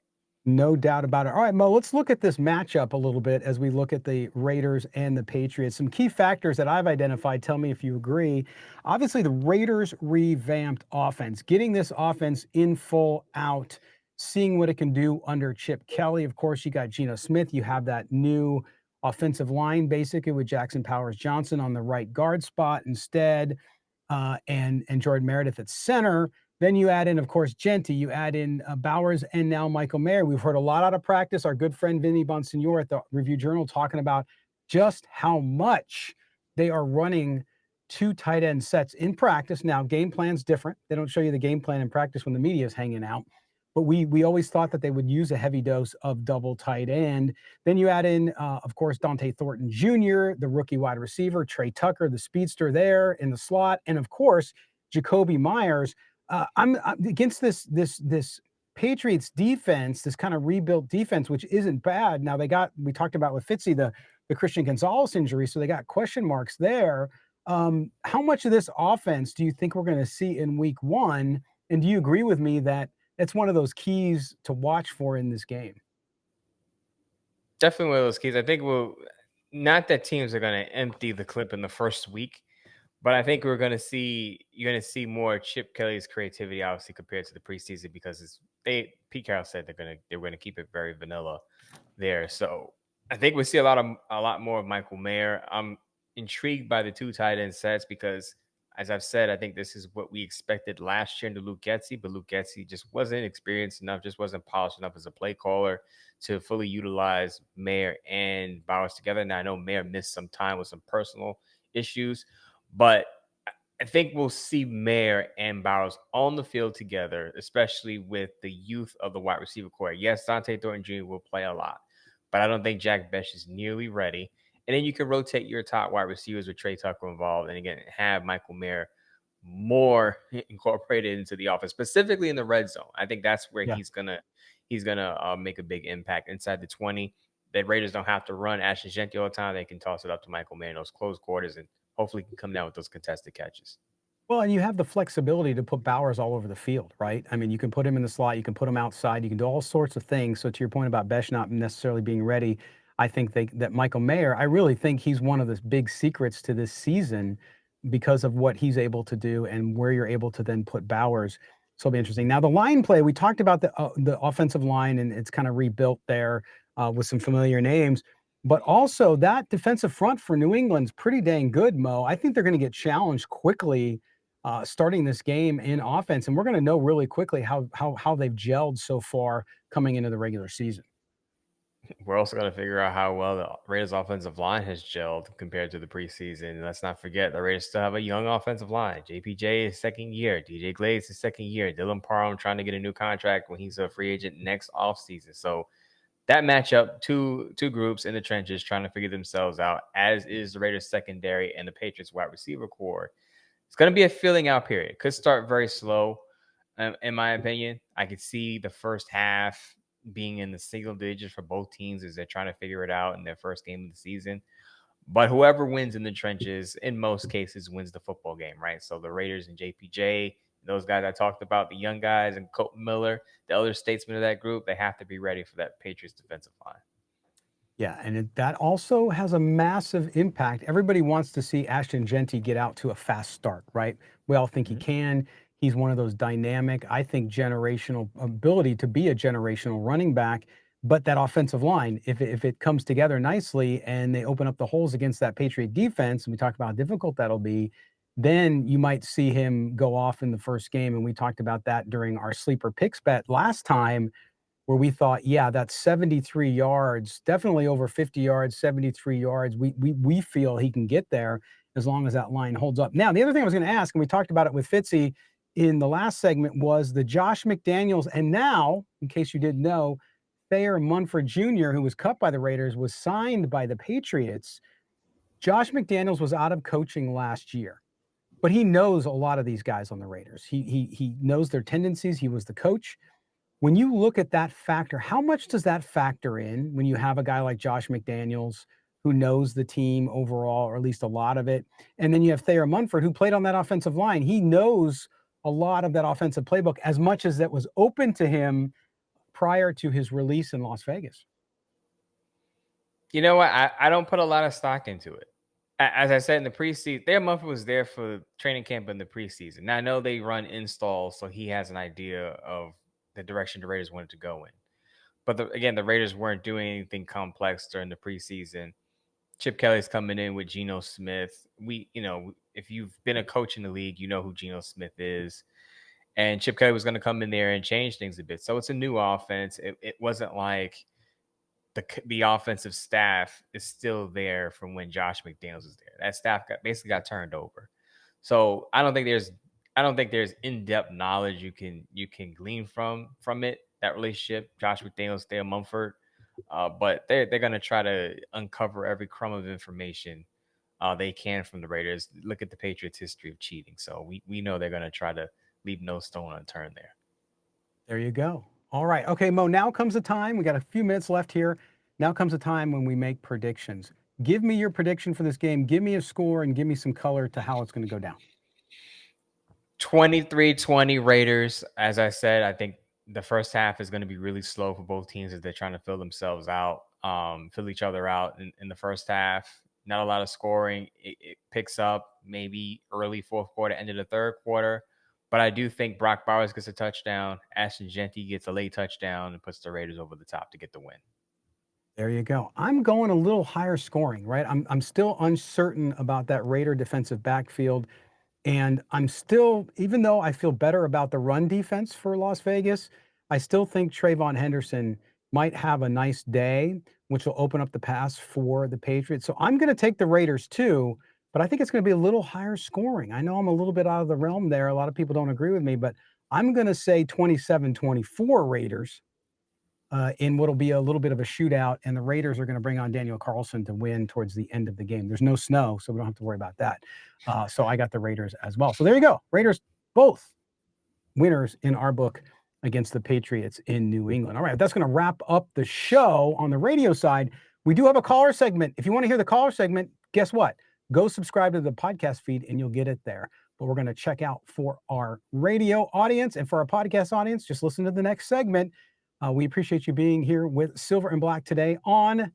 No doubt about it. All right, Mo, let's look at this matchup a little bit as we look at the Raiders and the Patriots. Some key factors that I've identified. Tell me if you agree. Obviously, the Raiders revamped offense, getting this offense in full out, seeing what it can do under Chip Kelly. Of course, you got Geno Smith. You have that new offensive line, basically, with Jackson Powers Johnson on the right guard spot instead, and Jordan Meredith at center. Then you add in, of course, Genty. You add in Bowers and now Michael Mayer. We've heard a lot out of practice. Our good friend Vinny Bonsignor at the Review Journal talking about just how much they are running two tight end sets in practice. Now, game plan's different. They don't show you the game plan in practice when the media is hanging out. But we always thought that they would use a heavy dose of double tight end. Then you add in, of course, Dante Thornton Jr., the rookie wide receiver, Trey Tucker, the speedster there in the slot, and of course, Jacoby Myers. I'm against this Patriots defense, this kind of rebuilt defense, which isn't bad. Now we talked about with Fitzy the Christian Gonzalez injury, so they got question marks there. How much of this offense do you think we're going to see in week one? And do you agree with me that it's one of those keys to watch for in this game? Definitely one of those keys. I think not that teams are going to empty the clip in the first week. But I think you're going to see more Chip Kelly's creativity, obviously, compared to the preseason, because Pete Carroll said they're going to keep it very vanilla there. So I think we'll see a lot more of Michael Mayer. I'm intrigued by the two tight end sets because As I've said, I think this is what we expected last year into Luke Getsy, but Luke Getsy just wasn't experienced enough, just wasn't polished enough as a play caller to fully utilize Mayer and Bowers together. Now, I know Mayer missed some time with some personal issues, but I think we'll see Mayer and Bowers on the field together, especially with the youth of the wide receiver core. Yes, Dante Thornton Jr. will play a lot, but I don't think Jack Bech is nearly ready. And then you can rotate your top wide receivers with Trey Tucker involved, and again have Michael Mayer more incorporated into the offense, specifically in the red zone. I think that's where Yeah. he's gonna make a big impact inside the 20. The Raiders don't have to run Ashton Jeanty all the time. They can toss it up to Michael Mayer in those close quarters and hopefully can come down with those contested catches. Well, and you have the flexibility to put Bowers all over the field, right? I mean, you can put him in the slot, you can put him outside, you can do all sorts of things. So to your point about Besh not necessarily being ready, I think that Michael Mayer, I really think he's one of the big secrets to this season because of what he's able to do and where you're able to then put Bowers. So it'll be interesting. Now the line play, we talked about the offensive line and it's kind of rebuilt there with some familiar names. But also that defensive front for New England's pretty dang good, Mo. I think they're going to get challenged quickly starting this game in offense, and we're going to know really quickly how they've gelled so far coming into the regular season. We're also going to figure out how well the Raiders offensive line has gelled compared to the preseason. Let's not forget the Raiders still have a young offensive line. JPJ is second year. DJ Glaze is second year. Dylan Parham trying to get a new contract when he's a free agent next offseason. So that matchup, two groups in the trenches trying to figure themselves out, as is the Raiders secondary and the Patriots wide receiver core. It's going to be a filling out period. Could start very slow, in my opinion. I could see the first half being in the single digits for both teams as they're trying to figure it out in their first game of the season. But whoever wins in the trenches, in most cases, wins the football game, right? So the Raiders and JPJ, those guys I talked about, the young guys and Colton Miller, the other statesmen of that group, they have to be ready for that Patriots defensive line. Yeah, and that also has a massive impact. Everybody wants to see Ashton Jeanty get out to a fast start, right? We all think he can. He's one of those dynamic, I think, generational ability to be a generational running back. But that offensive line, if it comes together nicely and they open up the holes against that Patriot defense, and we talked about how difficult that'll be, then you might see him go off in the first game. And we talked about that during our sleeper picks bet last time where we thought, yeah, that's 73 yards, definitely over 50 yards, 73 yards. We feel he can get there as long as that line holds up. Now, the other thing I was going to ask, and we talked about it with Fitzy in the last segment, was the Josh McDaniels. And now, in case you didn't know, Thayer Munford Jr., who was cut by the Raiders, was signed by the Patriots. Josh McDaniels was out of coaching last year, but he knows a lot of these guys on the Raiders. He knows their tendencies. He was the coach. When you look at that factor, how much does that factor in when you have a guy like Josh McDaniels who knows the team overall, or at least a lot of it? And then you have Thayer Munford, who played on that offensive line. He knows a lot of that offensive playbook as much as that was open to him prior to his release in Las Vegas. You know what? I don't put a lot of stock into it. As I said in the preseason, Thayer Munford was there for training camp in the preseason. Now I know they run installs, so he has an idea of the direction the Raiders wanted to go in. But again, the Raiders weren't doing anything complex during the preseason. Chip Kelly's coming in with Geno Smith. If you've been a coach in the league, you know who Geno Smith is. And Chip Kelly was going to come in there and change things a bit. So it's a new offense. It wasn't like the offensive staff is still there from when Josh McDaniels was there. That staff basically got turned over. So I don't think there's in-depth knowledge you can glean from it, that relationship, Josh McDaniels, Thayer Munford. But they're gonna try to uncover every crumb of information they can from the Raiders. Look at the Patriots' history of cheating. So we know they're gonna try to leave no stone unturned there. There you go. All right. Okay, Mo, now comes a time. We got a few minutes left here. Now comes a time when we make predictions. Give me your prediction for this game. Give me a score and give me some color to how it's going to go down. 23-20 Raiders. As I said, I think the first half is going to be really slow for both teams as they're trying to fill themselves out, fill each other out in the first half. Not a lot of scoring. It picks up maybe early fourth quarter, end of the third quarter. But I do think Brock Bowers gets a touchdown. Ashton Jeanty gets a late touchdown and puts the Raiders over the top to get the win. There you go. I'm going a little higher scoring, right? I'm still uncertain about that Raider defensive backfield. And I'm still, even though I feel better about the run defense for Las Vegas, I still think Trayvon Henderson might have a nice day, which will open up the pass for the Patriots. So I'm going to take the Raiders too, but I think it's going to be a little higher scoring. I know I'm a little bit out of the realm there. A lot of people don't agree with me, but I'm going to say 27-24 Raiders in what'll be a little bit of a shootout. And the Raiders are going to bring on Daniel Carlson to win towards the end of the game. There's no snow, so we don't have to worry about that. So I got the Raiders as well. So there you go. Raiders, both winners in our book against the Patriots in New England. All right, that's going to wrap up the show on the radio side. We do have a caller segment. If you want to hear the caller segment, guess what? Go subscribe to the podcast feed and you'll get it there. But we're going to check out for our radio audience and for our podcast audience. Just listen to the next segment. We appreciate you being here with Silver and Black today on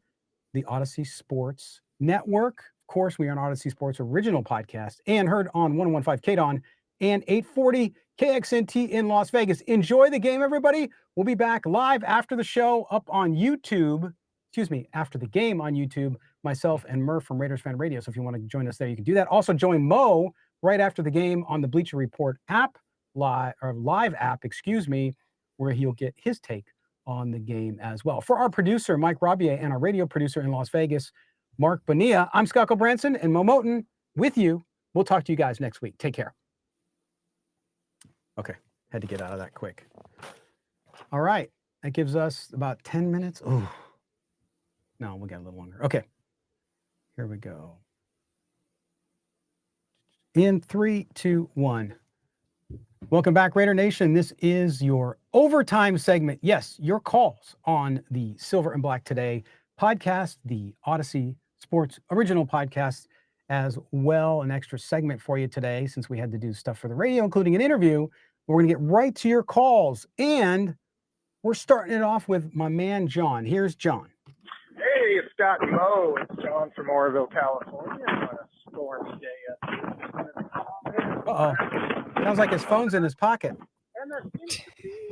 the Odyssey Sports Network. Of course, we are an Odyssey Sports original podcast and heard on 101.5 KDON and 840 KXNT in Las Vegas. Enjoy the game, everybody. We'll be back live after the show up on YouTube. After the game on YouTube, myself and Murph from Raiders Fan Radio. So if you want to join us there, you can do that. Also join Mo right after the game on the Bleacher Report app, live app, where he'll get his take on the game as well. For our producer, Mike Rabier, and our radio producer in Las Vegas, Mark Bonilla, I'm Scott Gulbransen and Mo Moton with you. We'll talk to you guys next week. Take care. Okay, had to get out of that quick. All right, that gives us about 10 minutes. Oh, no, we got a little longer. Okay, here we go. In 3, 2, 1. Welcome back, Raider Nation. This is your overtime segment. Yes, your calls on the Silver and Black Today podcast, the Odyssey Sports original podcast, as well. An extra segment for you today since we had to do stuff for the radio, including an interview. We're going to get right to your calls. And we're starting it off with my man, John. Here's John. Hey, it's Scott and Mo. It's John from Oroville, California. On a stormy day. Uh-oh. Sounds like his phone's in his pocket. And there seems to be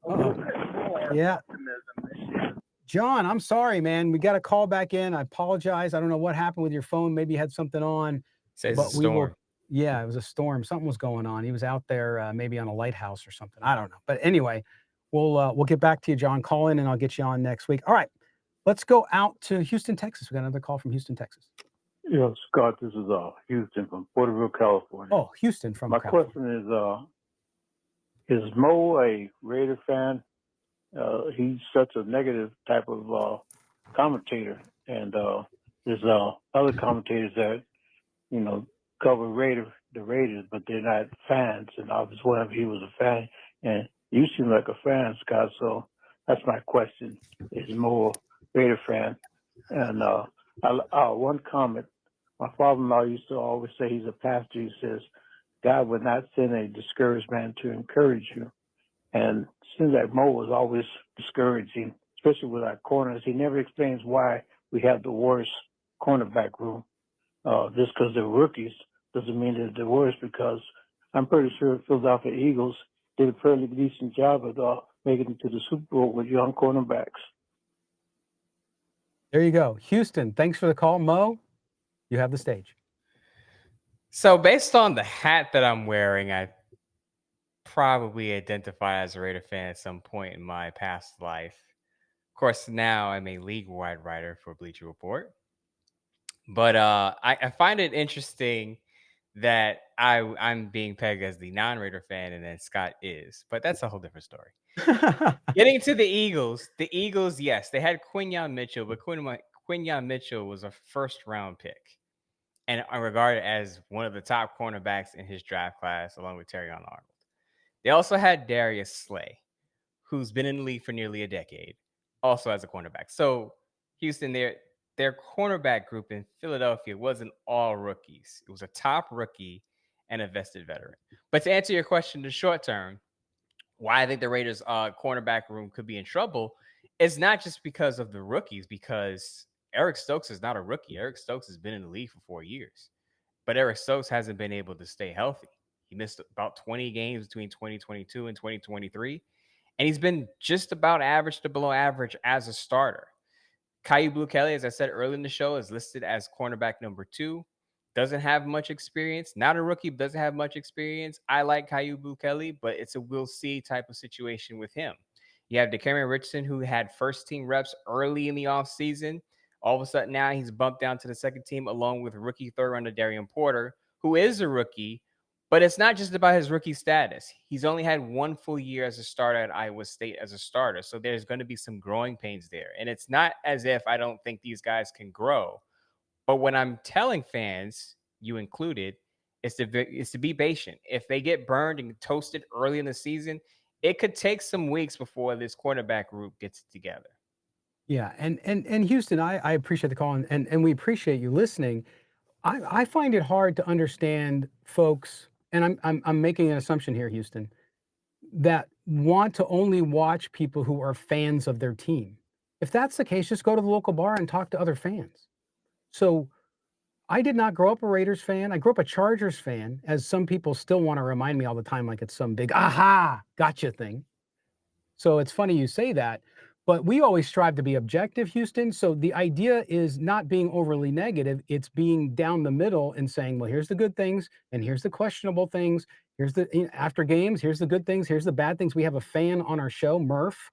a little bit more optimism this year. John, I'm sorry, man. We got to call back in. I apologize. I don't know what happened with your phone. Maybe you had something on. Says it's a storm. Yeah, it was a storm. Something was going on. He was out there maybe on a lighthouse or something. I don't know. But anyway, we'll get back to you, John. Call in and I'll get you on next week. All right, let's go out to Houston, Texas. We got another call from Houston, Texas. Yeah, Scott, this is Houston from Porterville, California. Oh, Houston from My California. question is Mo a Raider fan? He's such a negative type of commentator, and there's other commentators that, cover the Raiders, but they're not fans, and I was wondering if he was a fan, and you seem like a fan, Scott, so that's my question. Is Mo a Raider fan? And one comment. My father-in-law used to always say, he's a pastor, he says, God would not send a discouraged man to encourage you. And it seems like Mo was always discouraging, especially with our corners. He never explains why we have the worst cornerback room. Just because they're rookies doesn't mean they're the worst, because I'm pretty sure Philadelphia Eagles did a fairly decent job of making it to the Super Bowl with young cornerbacks. There you go. Houston, thanks for the call. Mo, you have the stage. So based on the hat that I'm wearing, I probably identify as a Raider fan at some point in my past life. Of course, now I'm a league-wide writer for Bleacher Report. But I find it interesting that I'm being pegged as the non-Raider fan, and then Scott is. But that's a whole different story. Getting to the Eagles, yes, they had Quinyon Mitchell, but Quinyon Mitchell was a first-round pick and regarded as one of the top cornerbacks in his draft class, along with Terrion Arnold. They also had Darius Slay, who's been in the league for nearly a decade, also as a cornerback. So Houston, their cornerback group in Philadelphia wasn't all rookies. It was a top rookie and a vested veteran. But to answer your question in the short term, why I think the Raiders' cornerback room could be in trouble is not just because of the rookies, because Eric Stokes is not a rookie. Eric Stokes has been in the league for 4 years. But Eric Stokes hasn't been able to stay healthy. He missed about 20 games between 2022 and 2023. And he's been just about average to below average as a starter. Caillou Blue Kelly, as I said earlier in the show, is listed as cornerback number 2. doesn't have much experience. Not a rookie, doesn't have much experience. I like Caillou Bukele, but it's a we'll see type of situation with him. You have DeCameron Richardson, who had first team reps early in the offseason. All of a sudden now he's bumped down to the second team along with rookie third rounder Darian Porter, who is a rookie, but it's not just about his rookie status. He's only had one full year as a starter at Iowa State as a starter. So there's going to be some growing pains there. And it's not as if I don't think these guys can grow. But what I'm telling fans, you included, is to be patient. If they get burned and toasted early in the season, it could take some weeks before this quarterback group gets it together. Yeah, and Houston, I appreciate the call, and we appreciate you listening. I find it hard to understand folks, and I'm making an assumption here, Houston, that want to only watch people who are fans of their team. If that's the case, just go to the local bar and talk to other fans. So I did not grow up a Raiders fan. I grew up a Chargers fan, as some people still want to remind me all the time, like it's some big aha, gotcha thing. So it's funny you say that, but we always strive to be objective, Houston. So the idea is not being overly negative. It's being down the middle and saying, well, here's the good things and here's the questionable things. Here's the after games. Here's the good things. Here's the bad things. We have a fan on our show, Murph,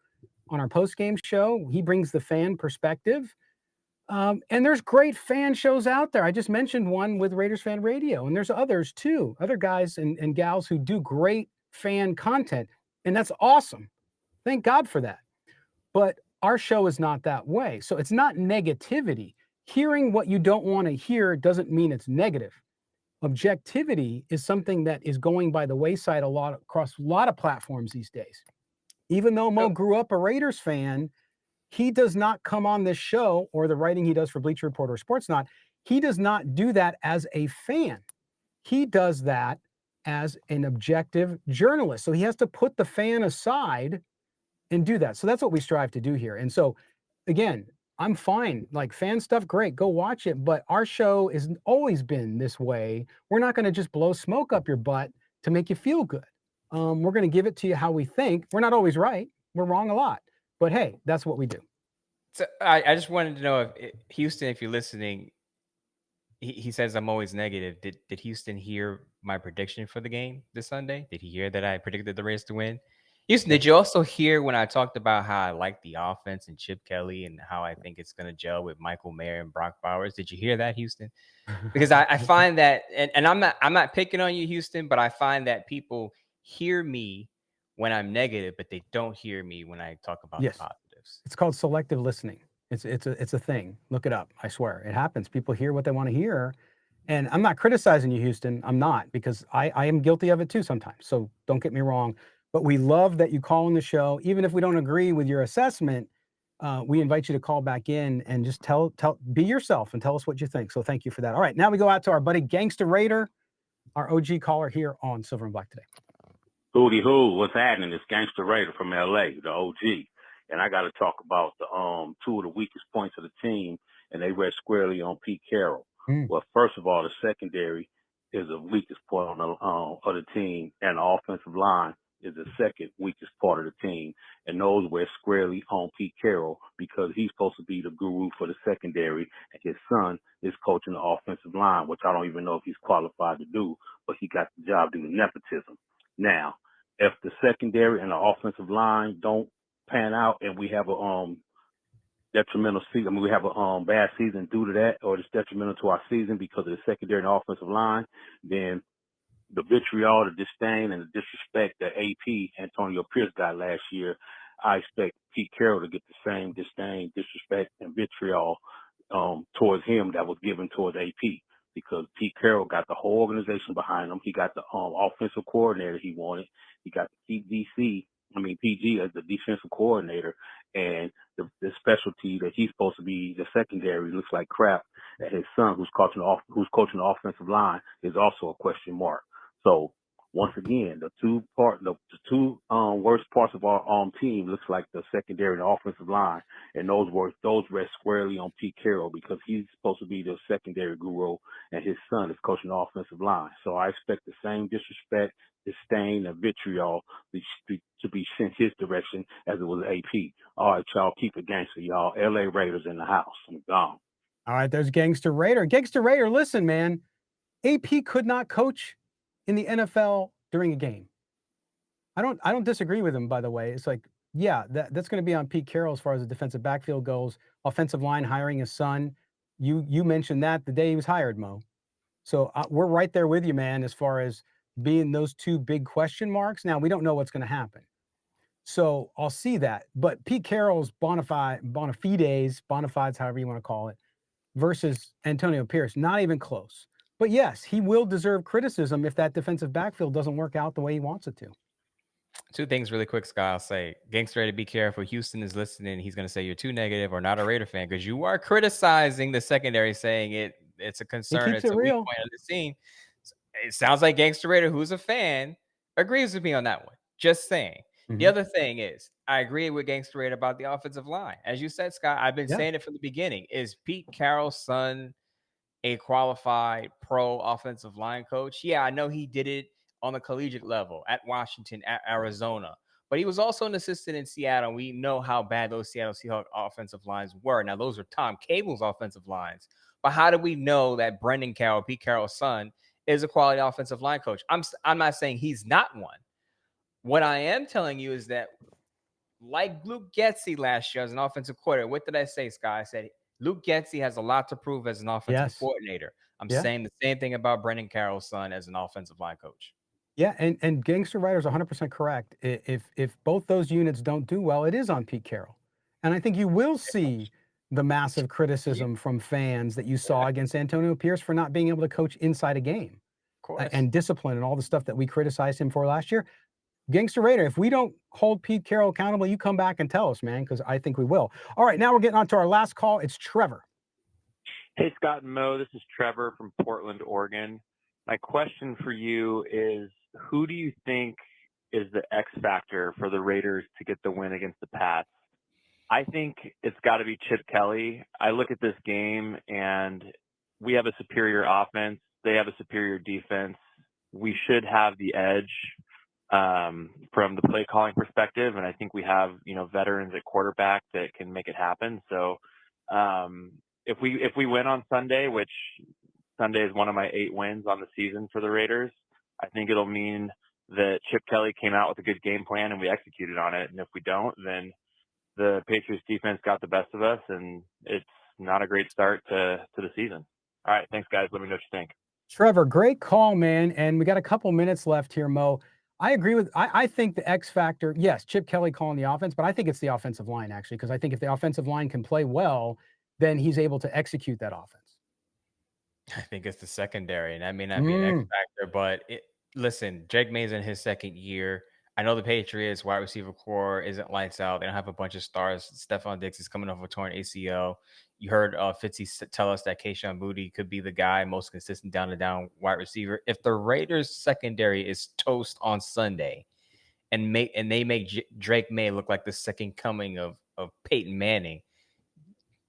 on our post-game show. He brings the fan perspective. And there's great fan shows out there. I just mentioned one with Raiders Fan Radio, and there's others too, other guys and gals who do great fan content. And that's awesome. Thank God for that. But our show is not that way. So it's not negativity. Hearing what you don't want to hear doesn't mean it's negative. Objectivity is something that is going by the wayside a lot across a lot of platforms these days. Even though Mo grew up a Raiders fan, he does not come on this show or the writing he does for Bleacher Report or Sportsnaut. He does not do that as a fan. He does that as an objective journalist. So he has to put the fan aside and do that. So that's what we strive to do here. And so, again, I'm fine. Like fan stuff, great. Go watch it. But our show has always been this way. We're not going to just blow smoke up your butt to make you feel good. We're going to give it to you how we think. We're not always right. We're wrong a lot. But hey, that's what we do. So I just wanted to know if Houston, if you're listening, he says I'm always negative. Did Houston hear my prediction for the game this Sunday? Did he hear that I predicted the Raiders to win? Houston, did you also hear when I talked about how I like the offense and Chip Kelly and how I think it's going to gel with Michael Mayer and Brock Bowers? Did you hear that, Houston? Because I find that, and I'm not picking on you, Houston, but I find that people hear me when I'm negative, but they don't hear me when I talk about the positives. It's called selective listening. It's a thing. Look it up. I swear it happens. People hear what they want to hear. And I'm not criticizing you, Houston. I'm not, because I am guilty of it too sometimes. So don't get me wrong. But we love that you call in the show. Even if we don't agree with your assessment, we invite you to call back in and just be yourself and tell us what you think. So thank you for that. All right, now we go out to our buddy Gangsta Raider, our OG caller here on Silver and Black today. Hootie hoo, what's happening? It's Gangsta Raider from LA, the OG. And I got to talk about the two of the weakest points of the team, and they rest squarely on Pete Carroll. Well, first of all, the secondary is the weakest point of the team, and the offensive line is the second weakest part of the team. And those rest squarely on Pete Carroll because he's supposed to be the guru for the secondary, and his son is coaching the offensive line, which I don't even know if he's qualified to do, but he got the job due to nepotism. Now, if the secondary and the offensive line don't pan out and we have a detrimental season, I mean, we have a bad season due to that, or it's detrimental to our season because of the secondary and offensive line, then the vitriol, the disdain, and the disrespect that AP, Antonio Pierce, got last year, I expect Pete Carroll to get the same disdain, disrespect, and vitriol towards him that was given towards AP. Because Pete Carroll got the whole organization behind him. He got the offensive coordinator he wanted. He got the PG as the defensive coordinator. And the specialty that he's supposed to be the secondary looks like crap. And his son, who's coaching the offensive line, is also a question mark. So once again, the two worst parts of our team looks like the secondary and the offensive line, and those rest squarely on Pete Carroll because he's supposed to be the secondary guru, and his son is coaching the offensive line. So I expect the same disrespect, disdain, and vitriol to be sent his direction as it was AP. All right, y'all, keep it gangster, y'all. LA Raiders in the house. I'm gone. All right, there's Gangster Raider. Gangster Raider, listen, man. AP could not coach in the NFL during a game. I don't disagree with him, by the way. It's like, yeah, that's going to be on Pete Carroll as far as the defensive backfield goes. Offensive line, hiring his son. You mentioned that the day he was hired, Mo. So we're right there with you, man, as far as being those two big question marks. Now, we don't know what's going to happen. So I'll see that. But Pete Carroll's bona fides, however you want to call it, versus Antonio Pierce, not even close. But yes, he will deserve criticism if that defensive backfield doesn't work out the way he wants it to. Two things really quick, Scott. I'll say, Gangster, to be careful. Houston is listening. He's going to say you're too negative or not a Raider fan because you are criticizing the secondary, saying it's a concern. keeps It's it a weak real. point of the scene. It sounds like Gangster Raider, who's a fan, agrees with me on that one. Just saying. The other thing is, I agree with Gangster Raider about the offensive line. As you said, Scott, I've been saying it from the beginning. Is Pete Carroll's son a qualified pro offensive line coach? Yeah, I know he did it on the collegiate level at Washington, at Arizona, but he was also an assistant in Seattle. We know how bad those Seattle Seahawks offensive lines were. Now, those are Tom Cable's offensive lines, but how do we know that Brendan Carroll, Pete Carroll's son, is a quality offensive line coach? I'm not saying he's not one. What I am telling you is that, like Luke Getsy last year as an offensive coordinator, what did I say, Scott? I said Luke Getsy has a lot to prove as an offensive coordinator. I'm saying the same thing about Brendan Carroll's son as an offensive line coach. Yeah, and Gangster Rider's 100% correct. If both those units don't do well, it is on Pete Carroll. And I think you will see the massive criticism from fans that you saw against Antonio Pierce for not being able to coach inside a game. Of course. And discipline and all the stuff that we criticized him for last year. Gangster Raider, if we don't hold Pete Carroll accountable, you come back and tell us, man, because I think we will. All right, now we're getting on to our last call. It's Trevor. Hey, Scott and Mo, this is Trevor from Portland, Oregon. My question for you is, who do you think is the X factor for the Raiders to get the win against the Pats? I think it's got to be Chip Kelly. I look at this game and we have a superior offense. They have a superior defense. We should have the edge from the play calling perspective. And I think we have, veterans at quarterback that can make it happen. So if we win on Sunday, which Sunday is one of my 8 wins on the season for the Raiders, I think it'll mean that Chip Kelly came out with a good game plan and we executed on it. And if we don't, then the Patriots defense got the best of us and it's not a great start to the season. All right. Thanks, guys. Let me know what you think. Trevor, great call, man. And we got a couple minutes left here, Mo. I agree with, I think the X factor, yes, Chip Kelly calling the offense, but I think it's the offensive line, actually, because I think if the offensive line can play well, then he's able to execute that offense. I think it's the secondary, and that may not be an X factor, but listen, Drake May's in his second year. I know the Patriots wide receiver core isn't lights out. They don't have a bunch of stars. Stephon Diggs is coming off a torn ACL. You heard Fitzy tell us that Kayshon Boutte could be the guy most consistent down-to-down wide receiver. If the Raiders secondary is toast on Sunday and they make Drake May look like the second coming of Peyton Manning,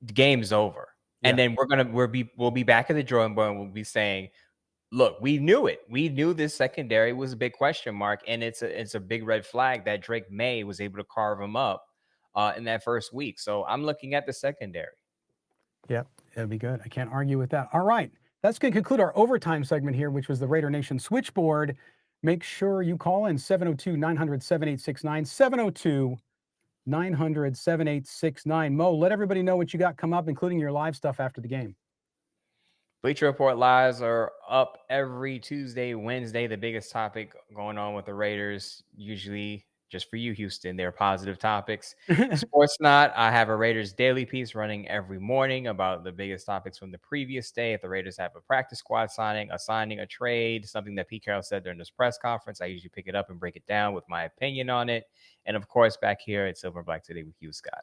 the game's over. Yeah. And then we'll be back at the drawing board and we'll be saying, look, we knew it. We knew this secondary was a big question mark, and it's a big red flag that Drake May was able to carve him up in that first week. So I'm looking at the secondary. Yep, that'd be good. I can't argue with that. All right, that's going to conclude our overtime segment here, which was the Raider Nation switchboard. Make sure you call in 702-900-7869, 702-900-7869. Mo, let everybody know what you got come up, including your live stuff after the game. Bleacher Report Lives are up every Tuesday, Wednesday. The biggest topic going on with the Raiders, usually just for you, Houston, they're positive topics. Sports Not, I have a Raiders daily piece running every morning about the biggest topics from the previous day. If the Raiders have a practice squad signing, a trade, something that Pete Carroll said during this press conference, I usually pick it up and break it down with my opinion on it. And of course, back here at Silver and Black Today with you, Scott.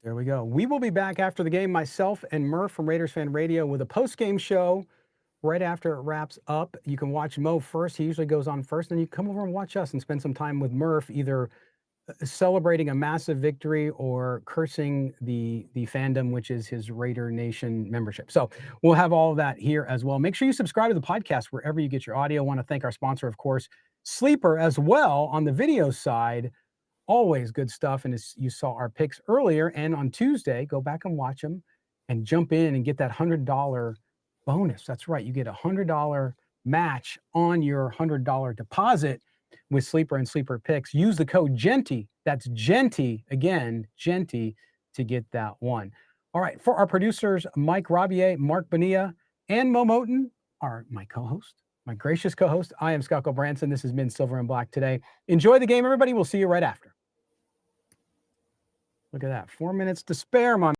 There we go. We will be back after the game, myself and Murph from Raiders Fan Radio, with a post-game show right after it wraps up. You can watch Mo first. He usually goes on first. Then you come over and watch us and spend some time with Murph, either celebrating a massive victory or cursing the fandom, which is his Raider Nation membership. So we'll have all of that here as well. Make sure you subscribe to the podcast wherever you get your audio. I want to thank our sponsor, of course, Sleeper, as well on the video side. Always good stuff. And as you saw our picks earlier, and on Tuesday, go back and watch them and jump in and get that $100 bonus. That's right. You get $100 match on your $100 deposit with Sleeper and Sleeper Picks. Use the code GENTY. That's GENTY. Again, GENTY to get that one. All right. For our producers, Mike Rabier, Mark Bonilla, and Moton, are my co-host, my gracious co-host. I am Scott Gulbransen. This has been Silver and Black today. Enjoy the game, everybody. We'll see you right after. Look at that. 4 minutes to spare, my